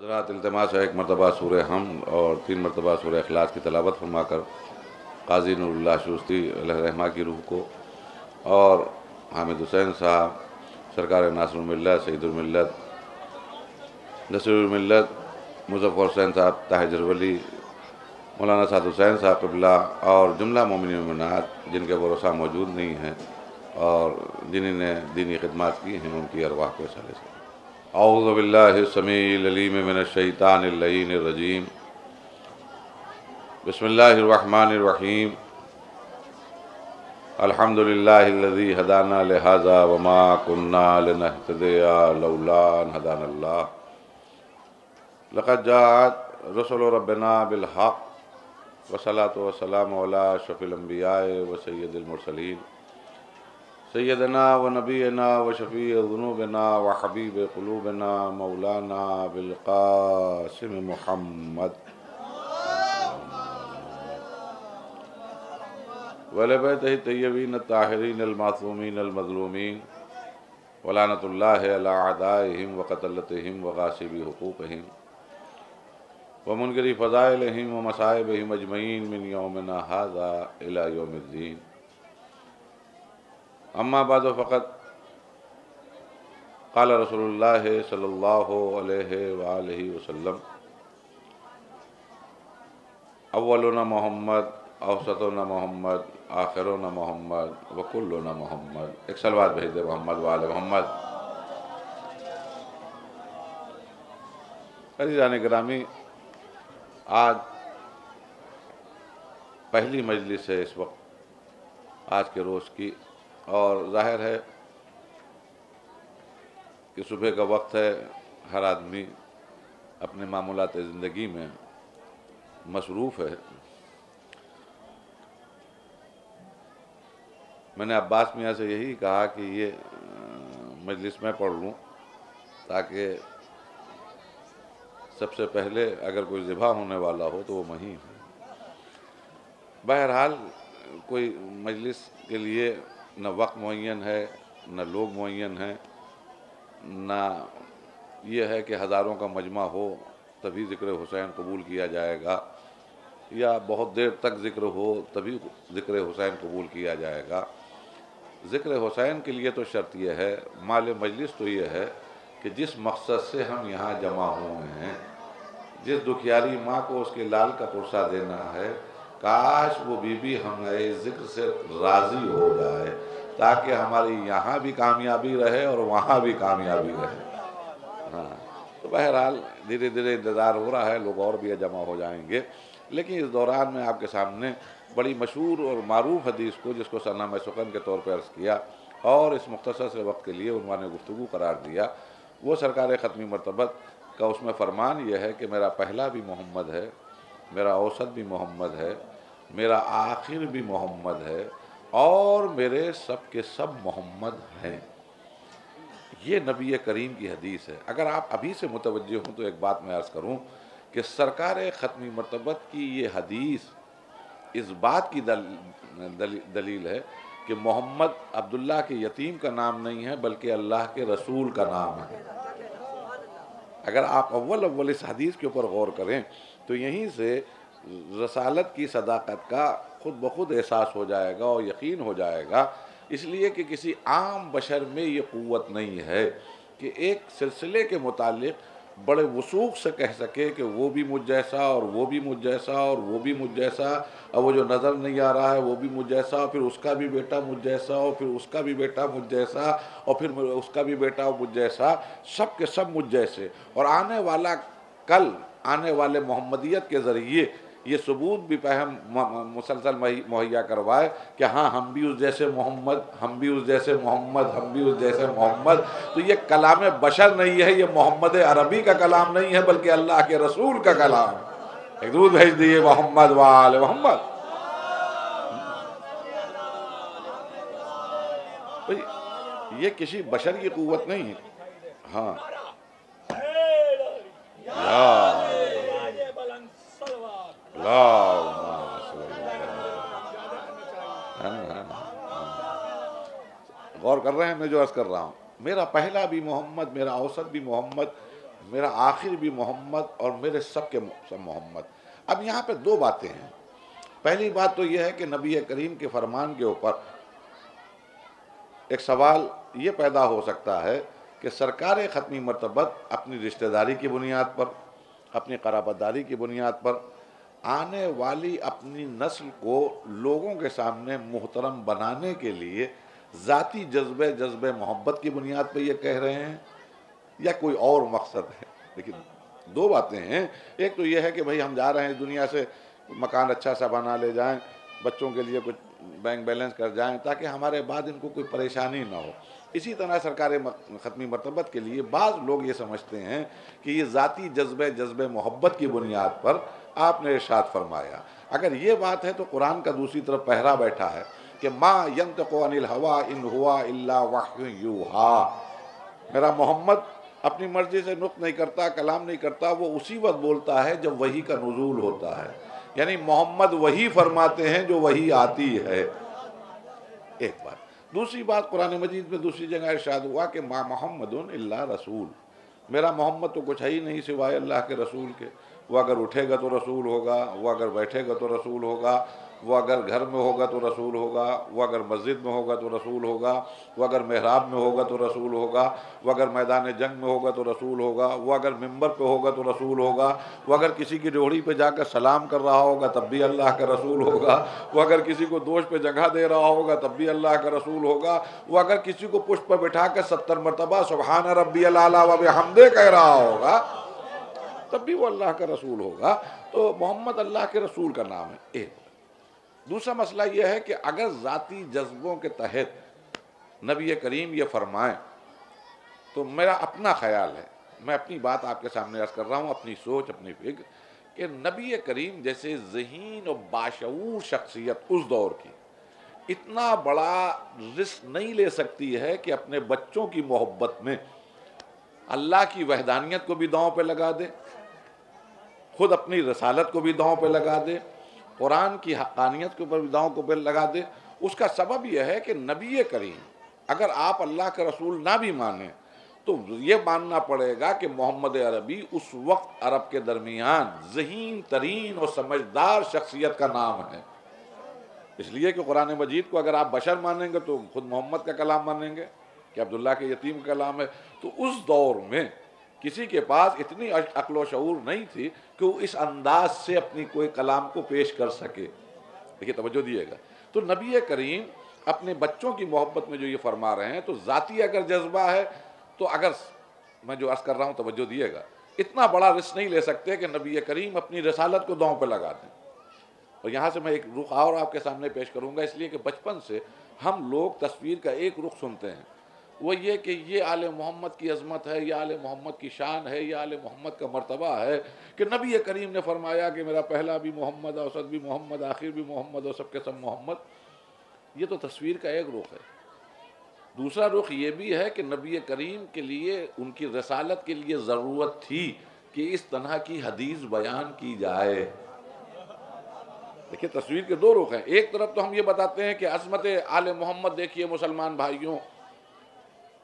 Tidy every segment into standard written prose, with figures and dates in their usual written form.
حضرات التماس ہے ایک مرتبہ سورہ حمد اور 3 مرتبہ سورہ اخلاص کی تلاوت فرما کر قاضی نور اللہ شوستی علیہ رحمہ کی روح کو اور حامد حسین صاحب، سرکار ناصر الملت، سعید الملت، نصیر الملت، مظفر حسین صاحب تاجر ولی، مولانا سعد حسین صاحب قبلہ اور جملہ مومنین و مومنات جن کے ورثاء موجود نہیں ہیں اور جنہوں نے دینی خدمات کی ہیں، ان کی ارواح کو سالے سے اعوذ باللہ السمیع العلیم من الشیطان اللعین الرجیم، بسم اللہ الرحمن الرحیم، الحمد للہ الذی ہدانا لہذا وما کننا لنہتدی لولا ان ہدانا اللہ، لقد جاءت رسل ربنا بالحق والصلاة والسلام علی اشرف الانبیاء و سید المرسلین سیدنا و نبینا و شفیع ذنوبنا و حبیب قلوبنا مولانا بالقاسم محمد ولبیتہ الطیبین الطاہرین المعصومین المظلومین ولعنۃ اللہ علی اعدائہم وقتلتہم وغاصبی حقوقہم ومنکری فضائلہم ومصائبہم اجمعین من یومنا ھذا الی یوم الدین، اما بعد فقط قال رسول اللہ صلی اللہ علیہ وآلہ وسلم، اولنا محمد، اوسطنا محمد، آخرنا محمد وکلنا محمد۔ ایک صلوات بھیج دے محمد وآل محمد۔ عزیزان گرامی، آج پہلی مجلس ہے اس وقت، آج کے روز کی، اور ظاہر ہے کہ صبح کا وقت ہے، ہر آدمی اپنے معمولات زندگی میں مصروف ہے۔ میں نے عباس میاں سے یہی کہا کہ یہ مجلس میں پڑھ لوں تاکہ سب سے پہلے اگر کوئی ذبح ہونے والا ہو تو وہ وہیں ہو۔ بہرحال کوئی مجلس کے لیے نہ وقت معین ہے، نہ لوگ معین ہیں، نہ یہ ہے کہ ہزاروں کا مجمع ہو تبھی ذکر حسین قبول کیا جائے گا، یا بہت دیر تک ذکر ہو تبھی ذکر حسین قبول کیا جائے گا۔ ذکر حسین کے لیے تو شرط یہ ہے، مال مجلس تو یہ ہے کہ جس مقصد سے ہم یہاں جمع ہوئے ہیں، جس دکھیاری ماں کو اس کے لال کا پرسہ دینا ہے، کاش وہ بی بی ہمارے ذکر سے راضی ہو جائے تاکہ ہماری یہاں بھی کامیابی رہے اور وہاں بھی کامیابی رہے۔ ہاں، تو بہرحال دھیرے دھیرے انتظار ہو رہا ہے، لوگ اور بھی جمع ہو جائیں گے، لیکن اس دوران میں آپ کے سامنے بڑی مشہور اور معروف حدیث کو، جس کو سرنامہ سخن کے طور پر عرض کیا اور اس مختصر سے وقت کے لیے عنوان گفتگو قرار دیا، وہ سرکار ختمی مرتبت کا اس میں فرمان یہ ہے کہ میرا پہلا بھی محمد ہے، میرا اوسط بھی محمد ہے، میرا آخر بھی محمد ہے، اور میرے سب کے سب محمد ہیں۔ یہ نبی کریم کی حدیث ہے۔ اگر آپ ابھی سے متوجہ ہوں تو ایک بات میں عرض کروں کہ سرکار ختمی مرتبت کی یہ حدیث اس بات کی دلیل ہے کہ محمد عبداللہ کے یتیم کا نام نہیں ہے بلکہ اللہ کے رسول کا نام ہے۔ اگر آپ اول اس حدیث کے اوپر غور کریں تو یہیں سے رسالت کی صداقت کا خود بخود احساس ہو جائے گا اور یقین ہو جائے گا، اس لیے کہ کسی عام بشر میں یہ قوت نہیں ہے کہ ایک سلسلے کے متعلق بڑے وثوق سے کہہ سکے کہ وہ بھی مجھ جیسا اور وہ بھی مجھ جیسا اور وہ بھی مجھ جیسا، اور وہ جو نظر نہیں آ رہا ہے وہ بھی مجھ جیسا، اور پھر اس کا بھی بیٹا مجھ جیسا، اور پھر اس کا بھی بیٹا مجھ جیسا، اور پھر اس کا بھی بیٹا مجھ جیسا، سب کے سب مجھ جیسے، اور آنے والا کل آنے والے محمدیت کے ذریعے یہ ثبوت بھی ہم مسلسل مہیا کروائے کہ ہاں ہم بھی اس جیسے محمد، ہم بھی اس جیسے محمد، ہم بھی اس جیسے محمد۔ تو یہ کلام بشر نہیں ہے، یہ محمد عربی کا کلام نہیں ہے بلکہ اللہ کے رسول کا کلام ہے۔ ایک درود بھیج دیئے محمد وآل محمد۔ یہ کسی بشر کی قوت نہیں ہے۔ ہاں، غور کر رہے ہیں میں جو عرض کر رہا ہوں، میرا پہلا بھی محمد، میرا اوسط بھی محمد، میرا آخر بھی محمد اور میرے سب کے سب محمد۔ اب یہاں پہ دو باتیں ہیں۔ پہلی بات تو یہ ہے کہ نبی کریم کے فرمان کے اوپر ایک سوال یہ پیدا ہو سکتا ہے کہ سرکار ختمی مرتبت اپنی رشتہ داری کی بنیاد پر، اپنی قرابت داری کی بنیاد پر آنے والی اپنی نسل کو لوگوں کے سامنے محترم بنانے کے لیے ذاتی جذبہ محبت کی بنیاد پہ یہ کہہ رہے ہیں یا کوئی اور مقصد ہے؟ لیکن دو باتیں ہیں۔ ایک تو یہ ہے کہ بھئی ہم جا رہے ہیں دنیا سے، مکان اچھا سا بنا لے جائیں، بچوں کے لیے کچھ بینک بیلنس کر جائیں تاکہ ہمارے بعد ان کو کوئی پریشانی نہ ہو۔ اسی طرح سرکار ختمی مرتبت کے لیے بعض لوگ یہ سمجھتے ہیں کہ یہ ذاتی جذبہ محبت کی بنیاد پر آپ نے ارشاد فرمایا۔ اگر یہ بات ہے تو قرآن کا دوسری طرف پہرا بیٹھا ہے کہ ما ینطق عن الہوی ان ہوا الا وحی یوحی، میرا محمد اپنی مرضی سے نطق نہیں کرتا، کلام نہیں کرتا، وہ اسی وقت بولتا ہے جب وحی کا نزول ہوتا ہے، یعنی محمد وہی فرماتے ہیں جو وحی آتی ہے۔ ایک بات۔ دوسری بات، قرآن مجید میں دوسری جگہ ارشاد ہوا کہ ما محمد الا رسول، میرا محمد تو کچھ ہے ہی نہیں سوائے اللہ کے رسول کے۔ وہ اگر اٹھے گا تو رسول ہوگا، وہ اگر بیٹھے گا تو رسول ہوگا، وہ اگر گھر میں ہوگا تو رسول ہوگا، وہ اگر مسجد میں ہوگا تو رسول ہوگا، وہ اگر محراب میں ہوگا تو رسول ہوگا، وہ اگر میدان جنگ میں ہوگا تو رسول ہوگا، وہ اگر ممبر پہ ہوگا تو رسول ہوگا، وہ اگر کسی کی ڈیوڑی پہ جا کر سلام کر رہا ہوگا تب بھی اللہ کا رسول ہوگا، وہ اگر کسی کو دوش پہ جگہ دے رہا ہوگا تب بھی اللہ کا رسول ہوگا، وہ اگر کسی کو پشت پر بٹھا کر 70 مرتبہ سبحان ربی الاعلیٰ و بحمدہ کہہ رہا ہوگا تب بھی وہ اللہ کا رسول ہوگا۔ تو محمد اللہ کے رسول کا نام ہے۔ ایک دوسرا مسئلہ یہ ہے کہ اگر ذاتی جذبوں کے تحت نبی کریم یہ فرمائیں تو میرا اپنا خیال ہے، میں اپنی بات آپ کے سامنے عرض کر رہا ہوں، اپنی سوچ، اپنی فکر، کہ نبی کریم جیسے ذہین و باشعور شخصیت اس دور کی اتنا بڑا رسک نہیں لے سکتی ہے کہ اپنے بچوں کی محبت میں اللہ کی وحدانیت کو بھی داؤں پہ لگا دے، خود اپنی رسالت کو بھی داؤں پہ لگا دے، قرآن کی حقانیت کو بھی داؤں کو لگا دے۔ اس کا سبب یہ ہے کہ نبی کریم اگر آپ اللہ کا رسول نہ بھی مانیں تو یہ ماننا پڑے گا کہ محمد عربی اس وقت عرب کے درمیان ذہین ترین اور سمجھدار شخصیت کا نام ہے، اس لیے کہ قرآن مجید کو اگر آپ بشر مانیں گے تو خود محمد کا کلام مانیں گے کہ عبداللہ کے یتیم کا کلام ہے۔ تو اس دور میں کسی کے پاس اتنی عقل و شعور نہیں تھی کہ وہ اس انداز سے اپنی کوئی کلام کو پیش کر سکے۔ دیکھیے توجہ دیے گا، تو نبی کریم اپنے بچوں کی محبت میں جو یہ فرما رہے ہیں تو ذاتی اگر جذبہ ہے تو اگر میں جو عرض کر رہا ہوں توجہ دیے گا، اتنا بڑا رسک نہیں لے سکتے کہ نبی کریم اپنی رسالت کو داؤں پہ لگا دیں۔ اور یہاں سے میں ایک رخ اور آپ کے سامنے پیش کروں گا، اس لیے کہ بچپن سے ہم لوگ تصویر کا ایک رخ سنتے ہیں، وہ یہ کہ یہ آل محمد کی عظمت ہے، یہ آل محمد کی شان ہے، یہ آل محمد کا مرتبہ ہے کہ نبی کریم نے فرمایا کہ میرا پہلا بھی محمد، اوسط بھی محمد، آخر بھی محمد اور سب کے سب محمد۔ یہ تو تصویر کا ایک رخ ہے۔ دوسرا رخ یہ بھی ہے کہ نبی کریم کے لیے، ان کی رسالت کے لیے ضرورت تھی کہ اس طرح کی حدیث بیان کی جائے۔ دیکھیں تصویر کے دو رخ ہیں، ایک طرف تو ہم یہ بتاتے ہیں کہ عظمت آل محمد دیکھیے مسلمان بھائیوں،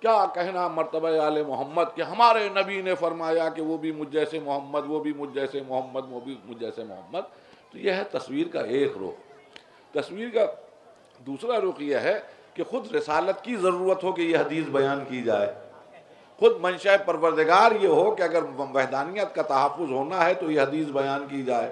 کیا کہنا مرتبہ آل محمد کہ ہمارے نبی نے فرمایا کہ وہ بھی مجھ جیسے محمد، وہ بھی مجھ جیسے محمد، وہ بھی مجھ جیسے محمد۔ تو یہ ہے تصویر کا ایک رخ۔ تصویر کا دوسرا رخ یہ ہے کہ خود رسالت کی ضرورت ہو کہ یہ حدیث بیان کی جائے، خود منشاء پروردگار یہ ہو کہ اگر وحدانیت کا تحفظ ہونا ہے تو یہ حدیث بیان کی جائے،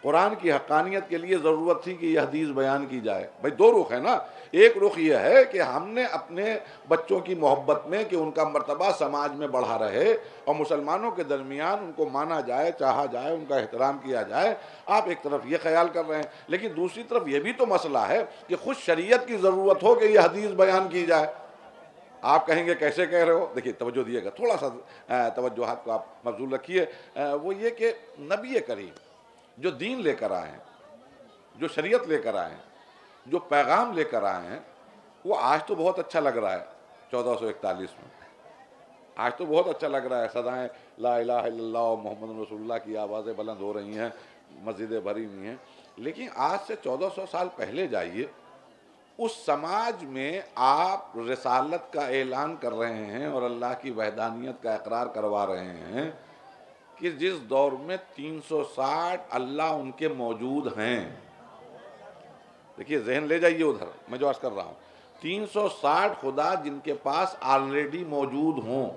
قرآن کی حقانیت کے لیے ضرورت تھی کہ یہ حدیث بیان کی جائے۔ بھائی دو رخ ہے نا، ایک رخ یہ ہے کہ ہم نے اپنے بچوں کی محبت میں کہ ان کا مرتبہ سماج میں بڑھا رہے اور مسلمانوں کے درمیان ان کو مانا جائے، چاہا جائے، ان کا احترام کیا جائے، آپ ایک طرف یہ خیال کر رہے ہیں، لیکن دوسری طرف یہ بھی تو مسئلہ ہے کہ خود شریعت کی ضرورت ہو کہ یہ حدیث بیان کی جائے۔ آپ کہیں گے کیسے کہہ رہے ہو؟ دیکھیے توجہ دیے گا، تھوڑا سا توجہات کو آپ مبذول رکھیے۔ وہ یہ کہ نبی کریم جو دین لے کر آئے ہیں، جو شریعت لے کر آئے ہیں، جو پیغام لے کر آئے ہیں، وہ آج تو بہت اچھا لگ رہا ہے 1441 میں، آج تو بہت اچھا لگ رہا ہے، صدائیں لا الہ الا اللہ محمد رسول اللہ کی آوازیں بلند ہو رہی ہیں، مسجدیں بھری ہوئی ہیں، لیکن آج سے 1400 سال پہلے جائیے، اس سماج میں آپ رسالت کا اعلان کر رہے ہیں اور اللہ کی وحدانیت کا اقرار کروا رہے ہیں کہ جس دور میں 360 اللہ ان کے موجود ہیں. دیکھیے ذہن لے جائیے ادھر میں جو عرض کر رہا ہوں. 360 خدا جن کے پاس آلریڈی موجود ہوں.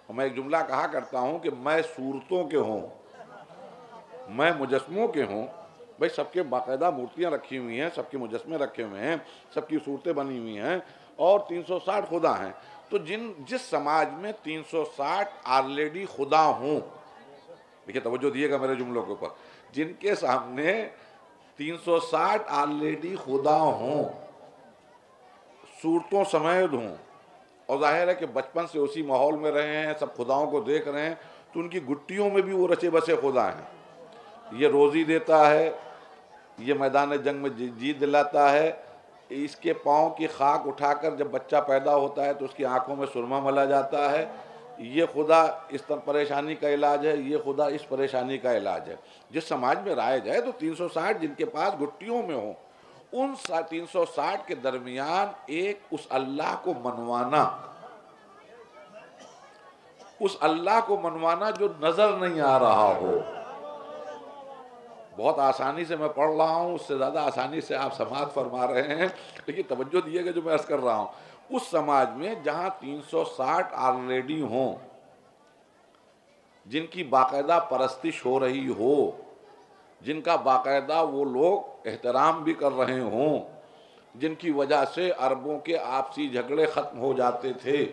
میں ایک جملہ کہا کرتا ہوں کہ میں صورتوں کے ہوں، میں مجسموں کے ہوں. بھائی سب کے باقاعدہ مورتیاں رکھی ہوئی ہیں، سب کے مجسمے رکھے ہوئے ہیں، سب کی صورتیں بنی ہوئی ہیں اور 360 خدا ہیں. تو جس سماج میں 360 آلریڈی خدا ہوں، دیکھیے توجہ دیے گا میرے جملوں کے اوپر، جن کے سامنے 360 آلریڈی خدا ہوں، صورتوں سمیت ہوں، اور ظاہر ہے کہ بچپن سے اسی ماحول میں رہے ہیں، سب خداؤں کو دیکھ رہے ہیں، تو ان کی گٹیوں میں بھی وہ رچے بسے خدا ہیں. یہ روزی دیتا ہے، یہ میدان جنگ میں جیت دلاتا ہے، اس کے پاؤں کی خاک اٹھا کر جب بچہ پیدا ہوتا ہے تو اس کی آنکھوں میں سرما ملا جاتا ہے. یہ خدا اس پریشانی کا علاج ہے، یہ خدا اس پریشانی کا علاج ہے. جس سماج میں رائج ہے تو 360 جن کے پاس گٹیوں میں ہوں، ان 360 کے درمیان ایک اس اللہ کو منوانا، اس اللہ کو منوانا جو نظر نہیں آ رہا ہو. بہت آسانی سے میں پڑھ رہا ہوں، اس سے زیادہ آسانی سے آپ سماعت فرما رہے ہیں، لیکن توجہ دیے گا جو میں عرض کر رہا ہوں. اس سماج میں جہاں 360 آلریڈی ہوں، جن کی باقاعدہ پرستش ہو رہی ہو، جن کا باقاعدہ وہ لوگ احترام بھی کر رہے ہوں، جن کی وجہ سے عربوں کے آپسی جھگڑے ختم ہو جاتے تھے.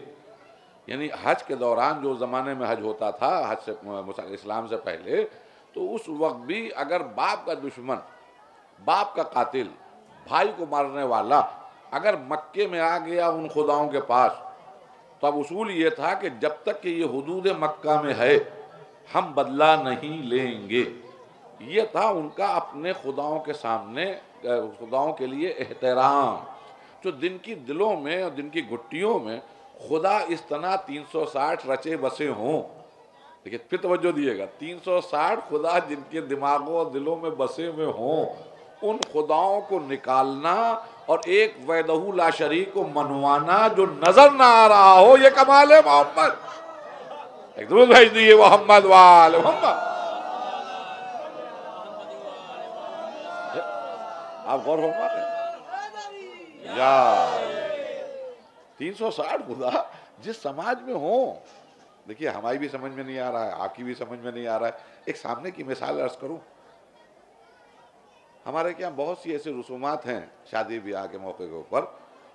یعنی حج کے دوران جو زمانے میں حج ہوتا تھا، حج سے اسلام سے پہلے، تو اس وقت بھی اگر باپ کا دشمن، باپ کا قاتل، بھائی کو مارنے والا اگر مکے میں آ گیا ان خداؤں کے پاس، تو اب اصول یہ تھا کہ جب تک کہ یہ حدود مکہ میں ہے ہم بدلہ نہیں لیں گے. یہ تھا ان کا اپنے خداؤں کے سامنے، خداؤں کے لیے احترام. جو دن کی دلوں میں اور دن کی گھٹیوں میں خدا اس طرح 360 رچے بسے ہوں. دیکھیں پھر توجہ دیے گا، 360 خدا جن کے دماغوں اور دلوں میں بسے ہوئے ہوں، ان خداؤں کو نکالنا اور ایک وحدہ لا شریک کو منوانا جو نظر نہ آ رہا ہو، یہ کمال ہے محمد. ایک درود بھیج دیئے محمد وآل محمد. آپ غور فرما رہے ہیں یا 360 خدا جس سماج میں ہوں. دیکھیے ہماری بھی سمجھ میں نہیں آ رہا ہے، آپ کی بھی سمجھ میں نہیں آ رہا ہے. ایک سامنے کی مثال عرض کروں. ہمارے کیا بہت سی ایسے رسومات ہیں شادی بیاہ کے موقع کے اوپر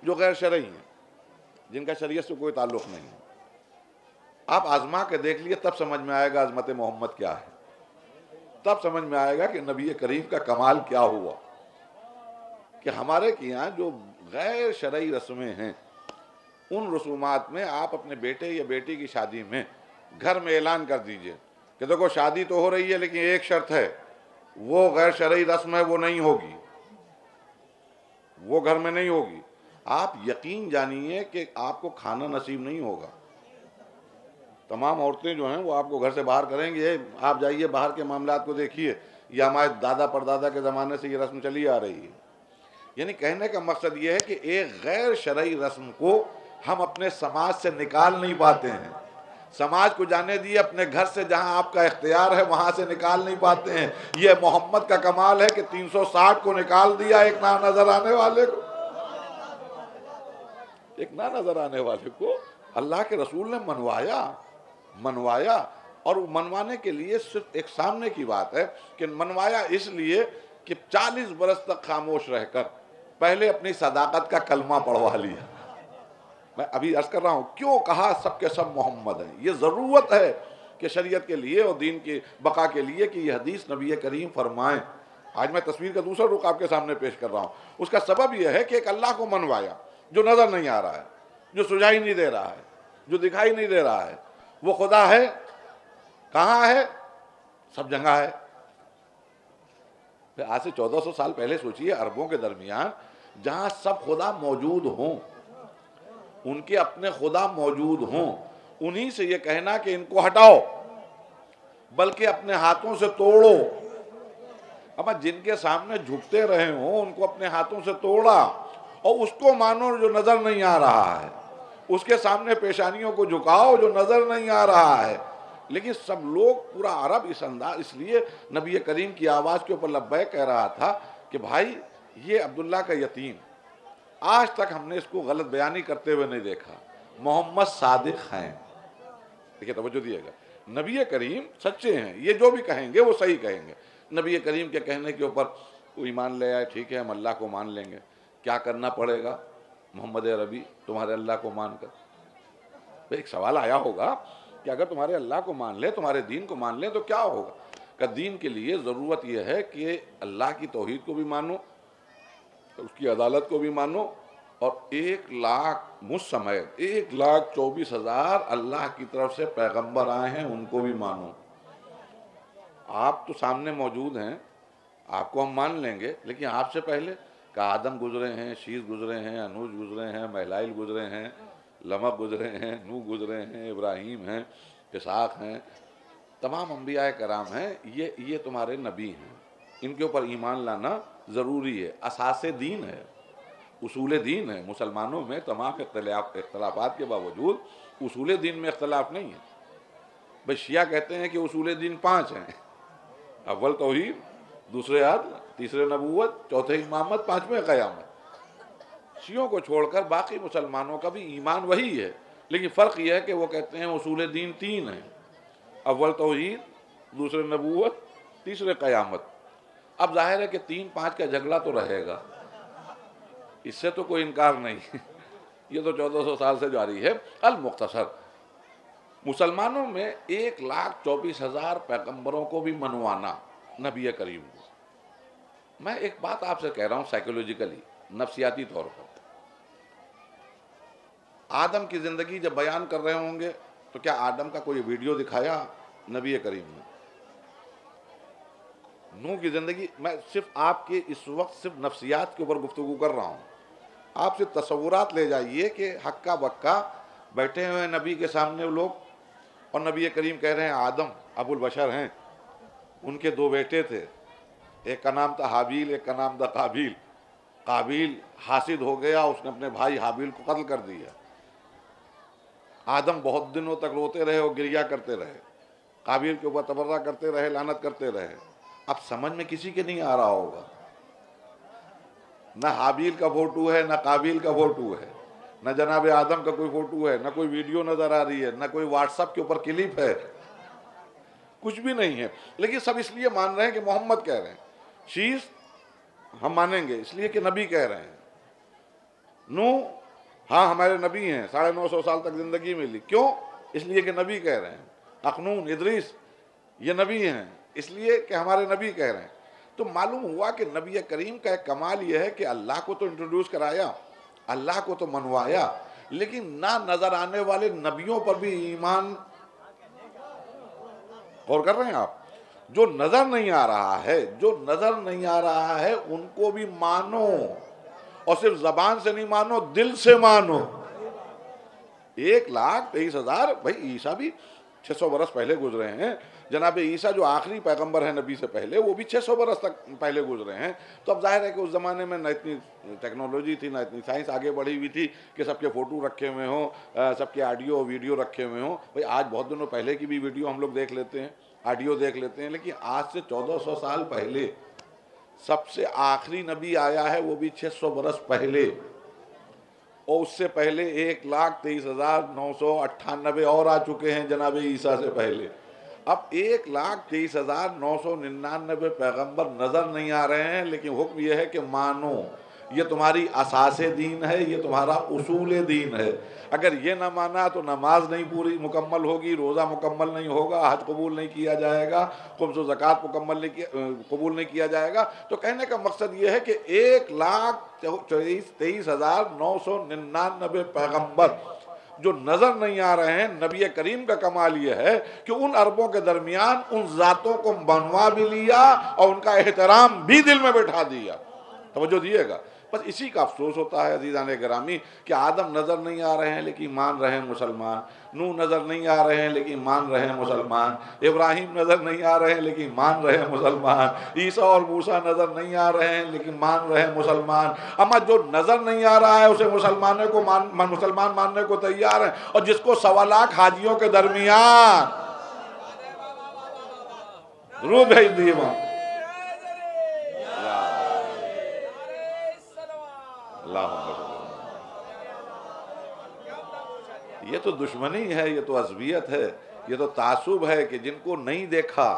جو غیر شرعی ہیں، جن کا شریعت سے کوئی تعلق نہیں ہے. آپ آزما کے دیکھ لیے تب سمجھ میں آئے گا عظمت محمد کیا ہے، تب سمجھ میں آئے گا کہ نبی کریم کا کمال کیا ہوا. کہ ہمارے یہاں جو غیر شرعی رسمیں ہیں، ان رسومات میں آپ اپنے بیٹے یا بیٹی کی شادی میں گھر میں اعلان کر دیجئے کہ دیکھو شادی تو ہو رہی ہے لیکن ایک شرط ہے، وہ غیر شرعی رسم ہے، وہ نہیں ہوگی، وہ گھر میں نہیں ہوگی. آپ یقین جانیے کہ آپ کو کھانا نصیب نہیں ہوگا. تمام عورتیں جو ہیں وہ آپ کو گھر سے باہر کریں گے. آپ جائیے باہر کے معاملات کو دیکھیے، یہ ہمارے دادا پردادا کے زمانے سے یہ رسم چلی آ رہی ہے. یعنی کہنے کا مقصد یہ ہے کہ ایک غیر شرعی رسم کو ہم اپنے سماج سے نکال نہیں پاتے ہیں. سماج کو جانے دیے، اپنے گھر سے جہاں آپ کا اختیار ہے وہاں سے نکال نہیں پاتے ہیں. یہ محمد کا کمال ہے کہ 360 کو نکال دیا ایک نہ نظر آنے والے کو. ایک نہ نظر آنے والے کو اللہ کے رسول نے منوایا. اور منوانے کے لیے صرف ایک سامنے کی بات ہے کہ منوایا اس لیے کہ 40 برس تک خاموش رہ کر پہلے اپنی صداقت کا کلمہ پڑھوا لیا. میں ابھی عرض کر رہا ہوں کیوں کہا سب کے سب محمد ہیں. یہ ضرورت ہے کہ شریعت کے لیے اور دین کی بقا کے لیے کہ یہ حدیث نبی کریم فرمائیں. آج میں تصویر کا دوسرا رخ آپ کے سامنے پیش کر رہا ہوں. اس کا سبب یہ ہے کہ ایک اللہ کو منوایا جو نظر نہیں آ رہا ہے، جو سجائی نہیں دے رہا ہے، جو دکھائی نہیں دے رہا ہے. وہ خدا ہے، کہاں ہے؟ سب جگہ ہے. آج سے 1400 سال پہلے سوچئے عربوں کے درمیان جہاں سب خدا موجود ہوں، ان کے اپنے خدا موجود ہوں، انہی سے یہ کہنا کہ ان کو ہٹاؤ بلکہ اپنے ہاتھوں سے توڑو. اب جن کے سامنے جھکتے رہے ہوں ان کو اپنے ہاتھوں سے توڑا اور اس کو مانو جو نظر نہیں آ رہا ہے، اس کے سامنے پیشانیوں کو جھکاؤ جو نظر نہیں آ رہا ہے۔ لیکن سب لوگ پورا عرب اس لیے نبی کریم کی آواز کے اوپر لبیک کہہ رہا تھا کہ بھائی یہ عبداللہ کا یتیم، آج تک ہم نے اس کو غلط بیانی کرتے ہوئے نہیں دیکھا، محمد صادق ہیں۔ دیکھیں توجہ دیے گا، نبی کریم سچے ہیں، یہ جو بھی کہیں گے وہ صحیح کہیں گے۔ نبی کریم کے کہنے کے اوپر وہ ایمان لے آئے، ٹھیک ہے ہم اللہ کو مان لیں گے، کیا کرنا پڑے گا محمد عربی تمہارے اللہ کو مان کر؟ ایک سوال آیا ہوگا کہ اگر تمہارے اللہ کو مان لیں، تمہارے دین کو مان لیں تو کیا ہوگا؟ کہ دین کے لیے ضرورت یہ ہے کہ اللہ کی توحید کو بھی مانو، اس کی عدالت کو بھی مانو، اور 1,00,000 مجھ سمیت 1,24,000 اللہ کی طرف سے پیغمبر آئے ہیں ان کو بھی مانو۔ آپ تو سامنے موجود ہیں، آپ کو ہم مان لیں گے، لیکن آپ سے پہلے کہ آدم گزرے ہیں، شیش گزرے ہیں، انوج گزرے ہیں، مہلائل گزرے ہیں، لمک گزرے ہیں، نوح گزرے ہیں، ابراہیم ہیں، اسحاق ہیں، تمام انبیاء کرام ہیں، یہ تمہارے نبی ہیں، ان کے اوپر ایمان لانا ضروری ہے، اساس دین ہے، اصول دین ہے۔ مسلمانوں میں تمام اختلافات کے باوجود اصول دین میں اختلاف نہیں ہے۔ بھئی شیعہ کہتے ہیں کہ اصول دین 5 ہیں، اول توحید، دوسرے عدل، تیسرے نبوت، چوتھے امامت، 5ویں قیامت۔ شیعوں کو چھوڑ کر باقی مسلمانوں کا بھی ایمان وہی ہے، لیکن فرق یہ ہے کہ وہ کہتے ہیں اصول دین 3 ہیں، اول توحید، دوسرے نبوت، تیسرے قیامت۔ اب ظاہر ہے کہ 3-5 کا جھگڑا تو رہے گا، اس سے تو کوئی انکار نہیں، یہ تو 1400 سال سے جاری ہے۔ المختصر، مسلمانوں میں 1,24,000 پیغمبروں کو بھی منوانا نبی کریم کو۔ میں ایک بات آپ سے کہہ رہا ہوں سائیکولوجیکلی، نفسیاتی طور پر، آدم کی زندگی جب بیان کر رہے ہوں گے تو کیا آدم کا کوئی ویڈیو دکھایا نبی کریم نے؟ نوح کی زندگی، میں صرف آپ کے اس وقت صرف نفسیات کے اوپر گفتگو کر رہا ہوں، آپ سے تصورات لے جائیے کہ ہکا بکا بیٹھے ہوئے نبی کے سامنے لوگ، اور نبی کریم کہہ رہے ہیں آدم ابو البشر ہیں، ان کے 2 بیٹے تھے، ایک کا نام تھا حابیل، ایک کا نام تھا قابیل۔ قابیل حاسد ہو گیا، اس نے اپنے بھائی حابیل کو قتل کر دیا۔ آدم بہت دنوں تک روتے رہے اور گریہ کرتے رہے، قابیل کے اوپر تبرہ کرتے رہے، لعنت کرتے رہے۔ اب سمجھ میں کسی کے نہیں آ رہا ہوگا، نہ حابیل کا فوٹو ہے، نہ قابیل کا فوٹو ہے، نہ جناب آدم کا کوئی فوٹو ہے، نہ کوئی ویڈیو نظر آ رہی ہے، نہ کوئی واٹس ایپ کے اوپر کلپ ہے، کچھ بھی نہیں ہے۔ لیکن سب اس لیے مان رہے ہیں کہ محمد کہہ رہے ہیں، شیش ہم مانیں گے اس لیے کہ نبی کہہ رہے ہیں، نوح ہاں ہمارے نبی ہیں، 950 سال تک زندگی ملی، کیوں؟ اس لیے کہ نبی کہہ رہے ہیں۔ اخنون، ادریس یہ نبی ہیں اس لیے کہ ہمارے نبی کہہ رہے ہیں۔ تو معلوم ہوا کہ نبی کریم کا ایک کمال یہ ہے کہ اللہ کو تو انٹروڈیوس کرایا، اللہ کو تو منوایا، لیکن نہ نظر آنے والے نبیوں پر بھی ایمان، غور کر رہے ہیں آپ؟ جو نظر نہیں آ رہا ہے، جو نظر نہیں آ رہا ہے ان کو بھی مانو، اور صرف زبان سے نہیں مانو، دل سے مانو۔ 1,23,000، بھائی عیسیٰ بھی 600 برس پہلے گزرے ہیں، جناب عیسیٰ جو آخری پیغمبر ہیں نبی سے پہلے، وہ بھی 600 برس تک پہلے گزرے ہیں۔ تو اب ظاہر ہے کہ اس زمانے میں نہ اتنی ٹیکنالوجی تھی، نہ اتنی سائنس آگے بڑھی ہوئی تھی کہ سب کے فوٹو رکھے ہوئے ہوں، سب کے آڈیو ویڈیو رکھے ہوئے ہوں۔ بھائی آج بہت دنوں پہلے کی بھی ویڈیو ہم لوگ دیکھ لیتے ہیں، آڈیو دیکھ لیتے ہیں، لیکن آج سے 1400 سال پہلے سب سے آخری نبی آیا ہے، وہ بھی 600 برس پہلے، اور اس سے پہلے 1,23,998 اور آ چکے ہیں جناب عیسیٰ سے پہلے۔ اب 1,23,999 پیغمبر نظر نہیں آ رہے ہیں، لیکن حکم یہ ہے کہ مانو، یہ تمہاری اساس دین ہے، یہ تمہارا اصول دین ہے۔ اگر یہ نہ مانا تو نماز نہیں پوری مکمل ہوگی، روزہ مکمل نہیں ہوگا، حج قبول نہیں کیا جائے گا، خمس و زکوٰۃ قبول نہیں کیا جائے گا۔ تو کہنے کا مقصد یہ ہے کہ 1,23,999 پیغمبر جو نظر نہیں آ رہے ہیں، نبی کریم کا کمال یہ ہے کہ ان عربوں کے درمیان ان ذاتوں کو منوا بھی لیا اور ان کا احترام بھی دل میں بٹھا دیا۔ توجہ دیئے گا، بس اسی کا افسوس ہوتا ہے عزیزان گرامی کہ آدم نظر نہیں آ رہے ہیں لیکن مان رہے ہیں مسلمان، نوح نظر نہیں آ رہے ہیں لیکن مان رہے ہیں مسلمان، ابراہیم نظر نہیں آ رہے ہیں لیکن مان رہے ہیں مسلمان، عیسیٰ اور موسیٰ نظر نہیں آ رہے ہیں لیکن مان رہے ہیں مسلمان۔ اما جو نظر نہیں آ رہا ہے اسے مسلمان ماننے کو تیار ہیں، اور جس کو 1.25 لاکھ حاجیوں کے درمیان درود بھیج دیے وہاں یہ تو دشمنی ہے، یہ تو عصبیت ہے، یہ تو تعصب ہے کہ جن کو نہیں دیکھا۔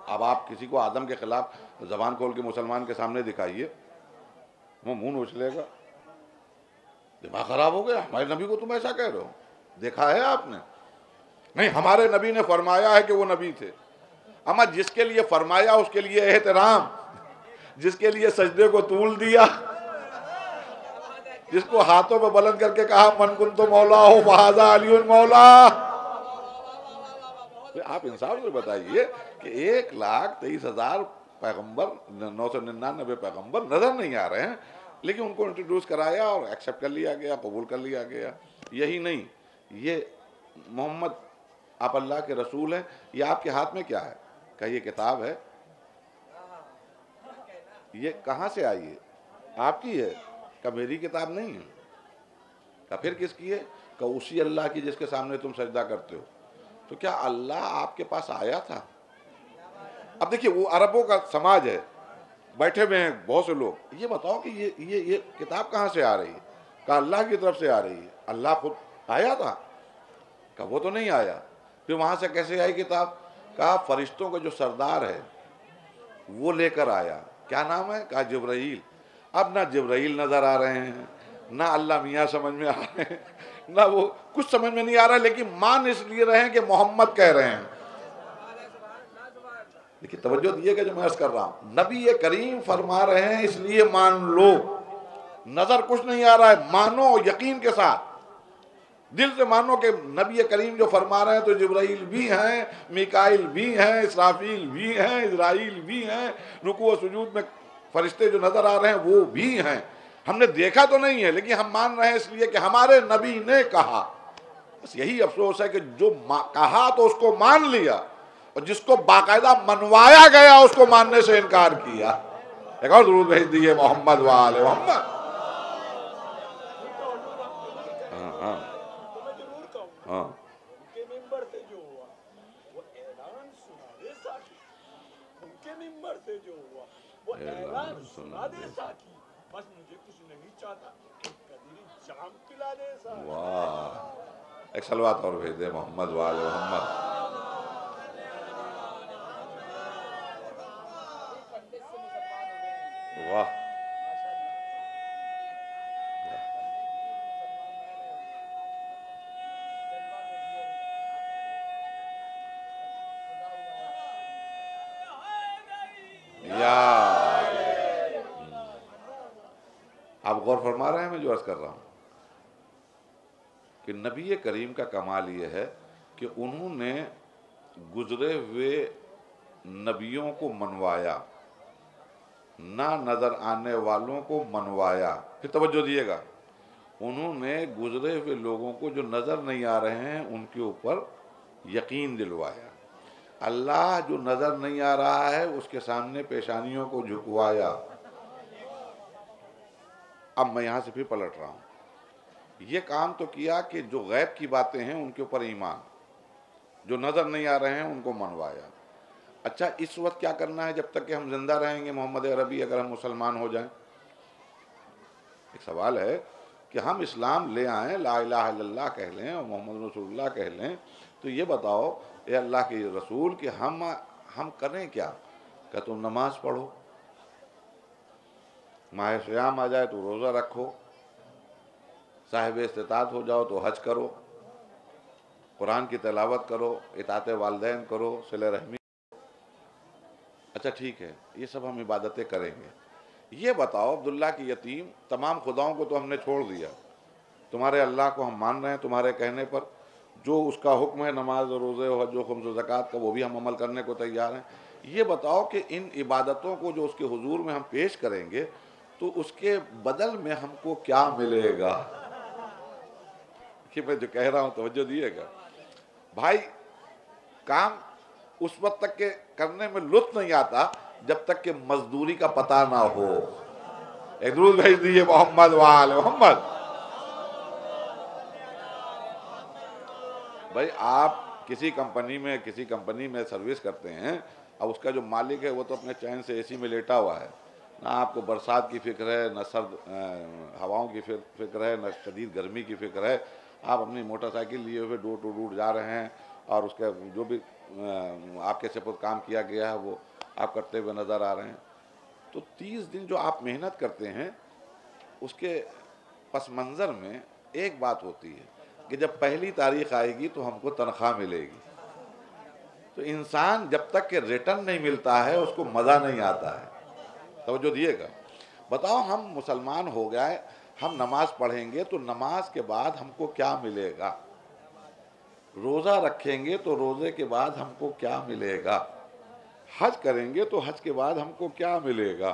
اب آپ کسی کو آدم کے خلاف زبان کھول کے مسلمان کے سامنے دکھائیے، وہ منہ نوچ لے گا، دماغ خراب ہو گیا، ہمارے نبی کو تم ایسا کہہ رہے ہو، دیکھا ہے آپ نے؟ نہیں، ہمارے نبی نے فرمایا ہے کہ وہ نبی تھے۔ اما جس کے لیے فرمایا اس کے لیے احترام، جس کے لیے سجدے کو طول دیا، جس کو ہاتھوں پہ بلند کر کے کہا من کنت مولا ہو فہذا علی مولا۔ آپ انصاف سے بتائیے کہ 1,23,000 پیغمبر، 999 پیغمبر نظر نہیں آ رہے ہیں، لیکن ان کو انٹروڈیوس کرایا اور ایکسیپٹ کر لیا گیا، قبول کر لیا گیا۔ یہی نہیں، یہ محمد آپ اللہ کے رسول ہیں، یہ آپ کے ہاتھ میں کیا ہے؟ کہ یہ کتاب ہے، یہ کہاں سے آئی ہے؟ آپ کی ہے؟ کہ میری کتاب نہیں ہے؟ کہ پھر کس کی ہے؟ کہ اسی اللہ کی جس کے سامنے تم سجدہ کرتے ہو۔ تو کیا اللہ آپ کے پاس آیا تھا؟ اب دیکھیے وہ عربوں کا سماج ہے، بیٹھے ہوئے ہیں بہت سے لوگ، یہ بتاؤ کہ یہ کتاب کہاں سے آ رہی ہے؟ کہ اللہ کی طرف سے آ رہی ہے۔ اللہ خود آیا تھا؟ کہ وہ تو نہیں آیا۔ پھر وہاں سے کیسے آئی کتاب؟ کہا فرشتوں کا جو سردار ہے وہ لے کر آیا۔ کیا نام ہے؟ کہا جبرائیل۔ اب نہ جبرائیل نظر آ رہے ہیں، نہ اللہ میاں سمجھ میں آ رہے ہیں، نہ وہ کچھ سمجھ میں نہیں آ رہا ہے، لیکن مان اس لیے رہے ہیں کہ محمد کہہ رہے ہیں۔ لیکن توجہ دیئے کہ جو میں عرض کر رہا ہوں، نبی کریم فرما رہے ہیں اس لیے مان لو۔ نظر کچھ نہیں آ رہا ہے، مانو یقین کے ساتھ، دل سے مانو کہ نبی کریم جو فرما رہے ہیں تو جبرائیل بھی ہیں، میکائیل بھی ہیں، اسرافیل بھی ہیں، اسرائیل بھی ہیں، رکوع و سجود میں فرشتے جو نظر آ رہے ہیں وہ بھی ہیں۔ ہم نے دیکھا تو نہیں ہے لیکن ہم مان رہے ہیں اس لیے کہ ہمارے نبی نے کہا۔ بس یہی افسوس ہے کہ جو کہا تو اس کو مان لیا، اور جس کو باقاعدہ منوایا گیا اس کو ماننے سے انکار کیا۔ ایک اور درود بھیج دیئے محمد وآل محمد۔ ہاں کے ممبر سے جو ہوا وہ اعلان سنا دے ساکی، ان کے ممبر سے جو ہوا وہ اعلان سنا دے ساکی، بس مجھے کچھ نہیں چاہتا، قدری جام پلا دے ساکی۔ واہ، ایک صلوات اور بھیج دے محمد وآل محمد۔ واہ، آپ غور فرما رہے ہیں میں جو عرض کر رہا ہوں کہ نبی کریم کا کمال یہ ہے کہ انہوں نے گزرے ہوئے نبیوں کو منوایا، نہ نظر آنے والوں کو منوایا۔ پھر توجہ دیئے گا، انہوں نے گزرے ہوئے لوگوں کو جو نظر نہیں آ رہے ہیں ان کے اوپر یقین دلوایا۔ اللہ جو نظر نہیں آ رہا ہے اس کے سامنے پیشانیوں کو جھکوایا۔ اب میں یہاں سے پھر پلٹ رہا ہوں، یہ کام تو کیا کہ جو غیب کی باتیں ہیں ان کے اوپر ایمان، جو نظر نہیں آ رہے ہیں ان کو منوایا۔ اچھا اس وقت کیا کرنا ہے جب تک کہ ہم زندہ رہیں گے محمد عربی اگر ہم مسلمان ہو جائیں؟ ایک سوال ہے کہ ہم اسلام لے آئیں، لا الہ الا اللہ کہہ لیں اور محمد رسول اللہ کہہ لیں، تو یہ بتاؤ اے اللہ کے رسول کہ ہم کریں کیا؟ کہ تم نماز پڑھو، ماہ سیام آ جائے تو روزہ رکھو، صاحب استطاعت ہو جاؤ تو حج کرو، قرآن کی تلاوت کرو، اطاعت والدین کرو، صلہ رحمی۔ اچھا ٹھیک ہے، یہ سب ہم عبادتیں کریں گے۔ یہ بتاؤ عبداللہ کی یتیم، تمام خداؤں کو تو ہم نے چھوڑ دیا، تمہارے اللہ کو ہم مان رہے ہیں تمہارے کہنے پر، جو اس کا حکم ہے نماز و روزے و حج و خمس و زکوٰۃ کا وہ بھی ہم عمل کرنے کو تیار ہیں۔ یہ بتاؤ کہ ان عبادتوں کو جو اس کے حضور میں ہم پیش کریں گے تو اس کے بدل میں ہم کو کیا ملے گا؟ کہ میں جو کہہ رہا ہوں توجہ دیے گا بھائی، کام اس وقت تک کہ کرنے میں لطف نہیں آتا جب تک کہ مزدوری کا پتہ نہ ہو۔ ایک درود بھیج دیجیے محمد وآل محمد۔ بھائی آپ کسی کمپنی میں سروس کرتے ہیں، اب اس کا جو مالک ہے وہ تو اپنے چین سے اے سی میں لیٹا ہوا ہے، نہ آپ کو برسات کی فکر ہے، نہ سرد ہواؤں کی فکر ہے، نہ شدید گرمی کی فکر ہے۔ آپ اپنی موٹر سائیکل لیے ہوئے ڈور ٹو ڈور جا رہے ہیں اور اس کا جو بھی آپ کے سپرد کام کیا گیا ہے وہ آپ کرتے ہوئے نظر آ رہے ہیں۔ تو 30 دن جو آپ محنت کرتے ہیں اس کے پس منظر میں ایک بات ہوتی ہے کہ جب پہلی تاریخ آئے گی تو ہم کو تنخواہ ملے گی۔ تو انسان جب تک کہ ریٹرن نہیں ملتا ہے اس کو مزہ نہیں آتا ہے۔ توجہ دیے گا۔ بتاؤ ہم مسلمان ہو گئے، ہم نماز پڑھیں گے تو نماز کے بعد ہم کو کیا ملے گا؟ روزہ رکھیں گے تو روزے کے بعد ہم کو کیا ملے گا؟ حج کریں گے تو حج کے بعد ہم کو کیا ملے گا؟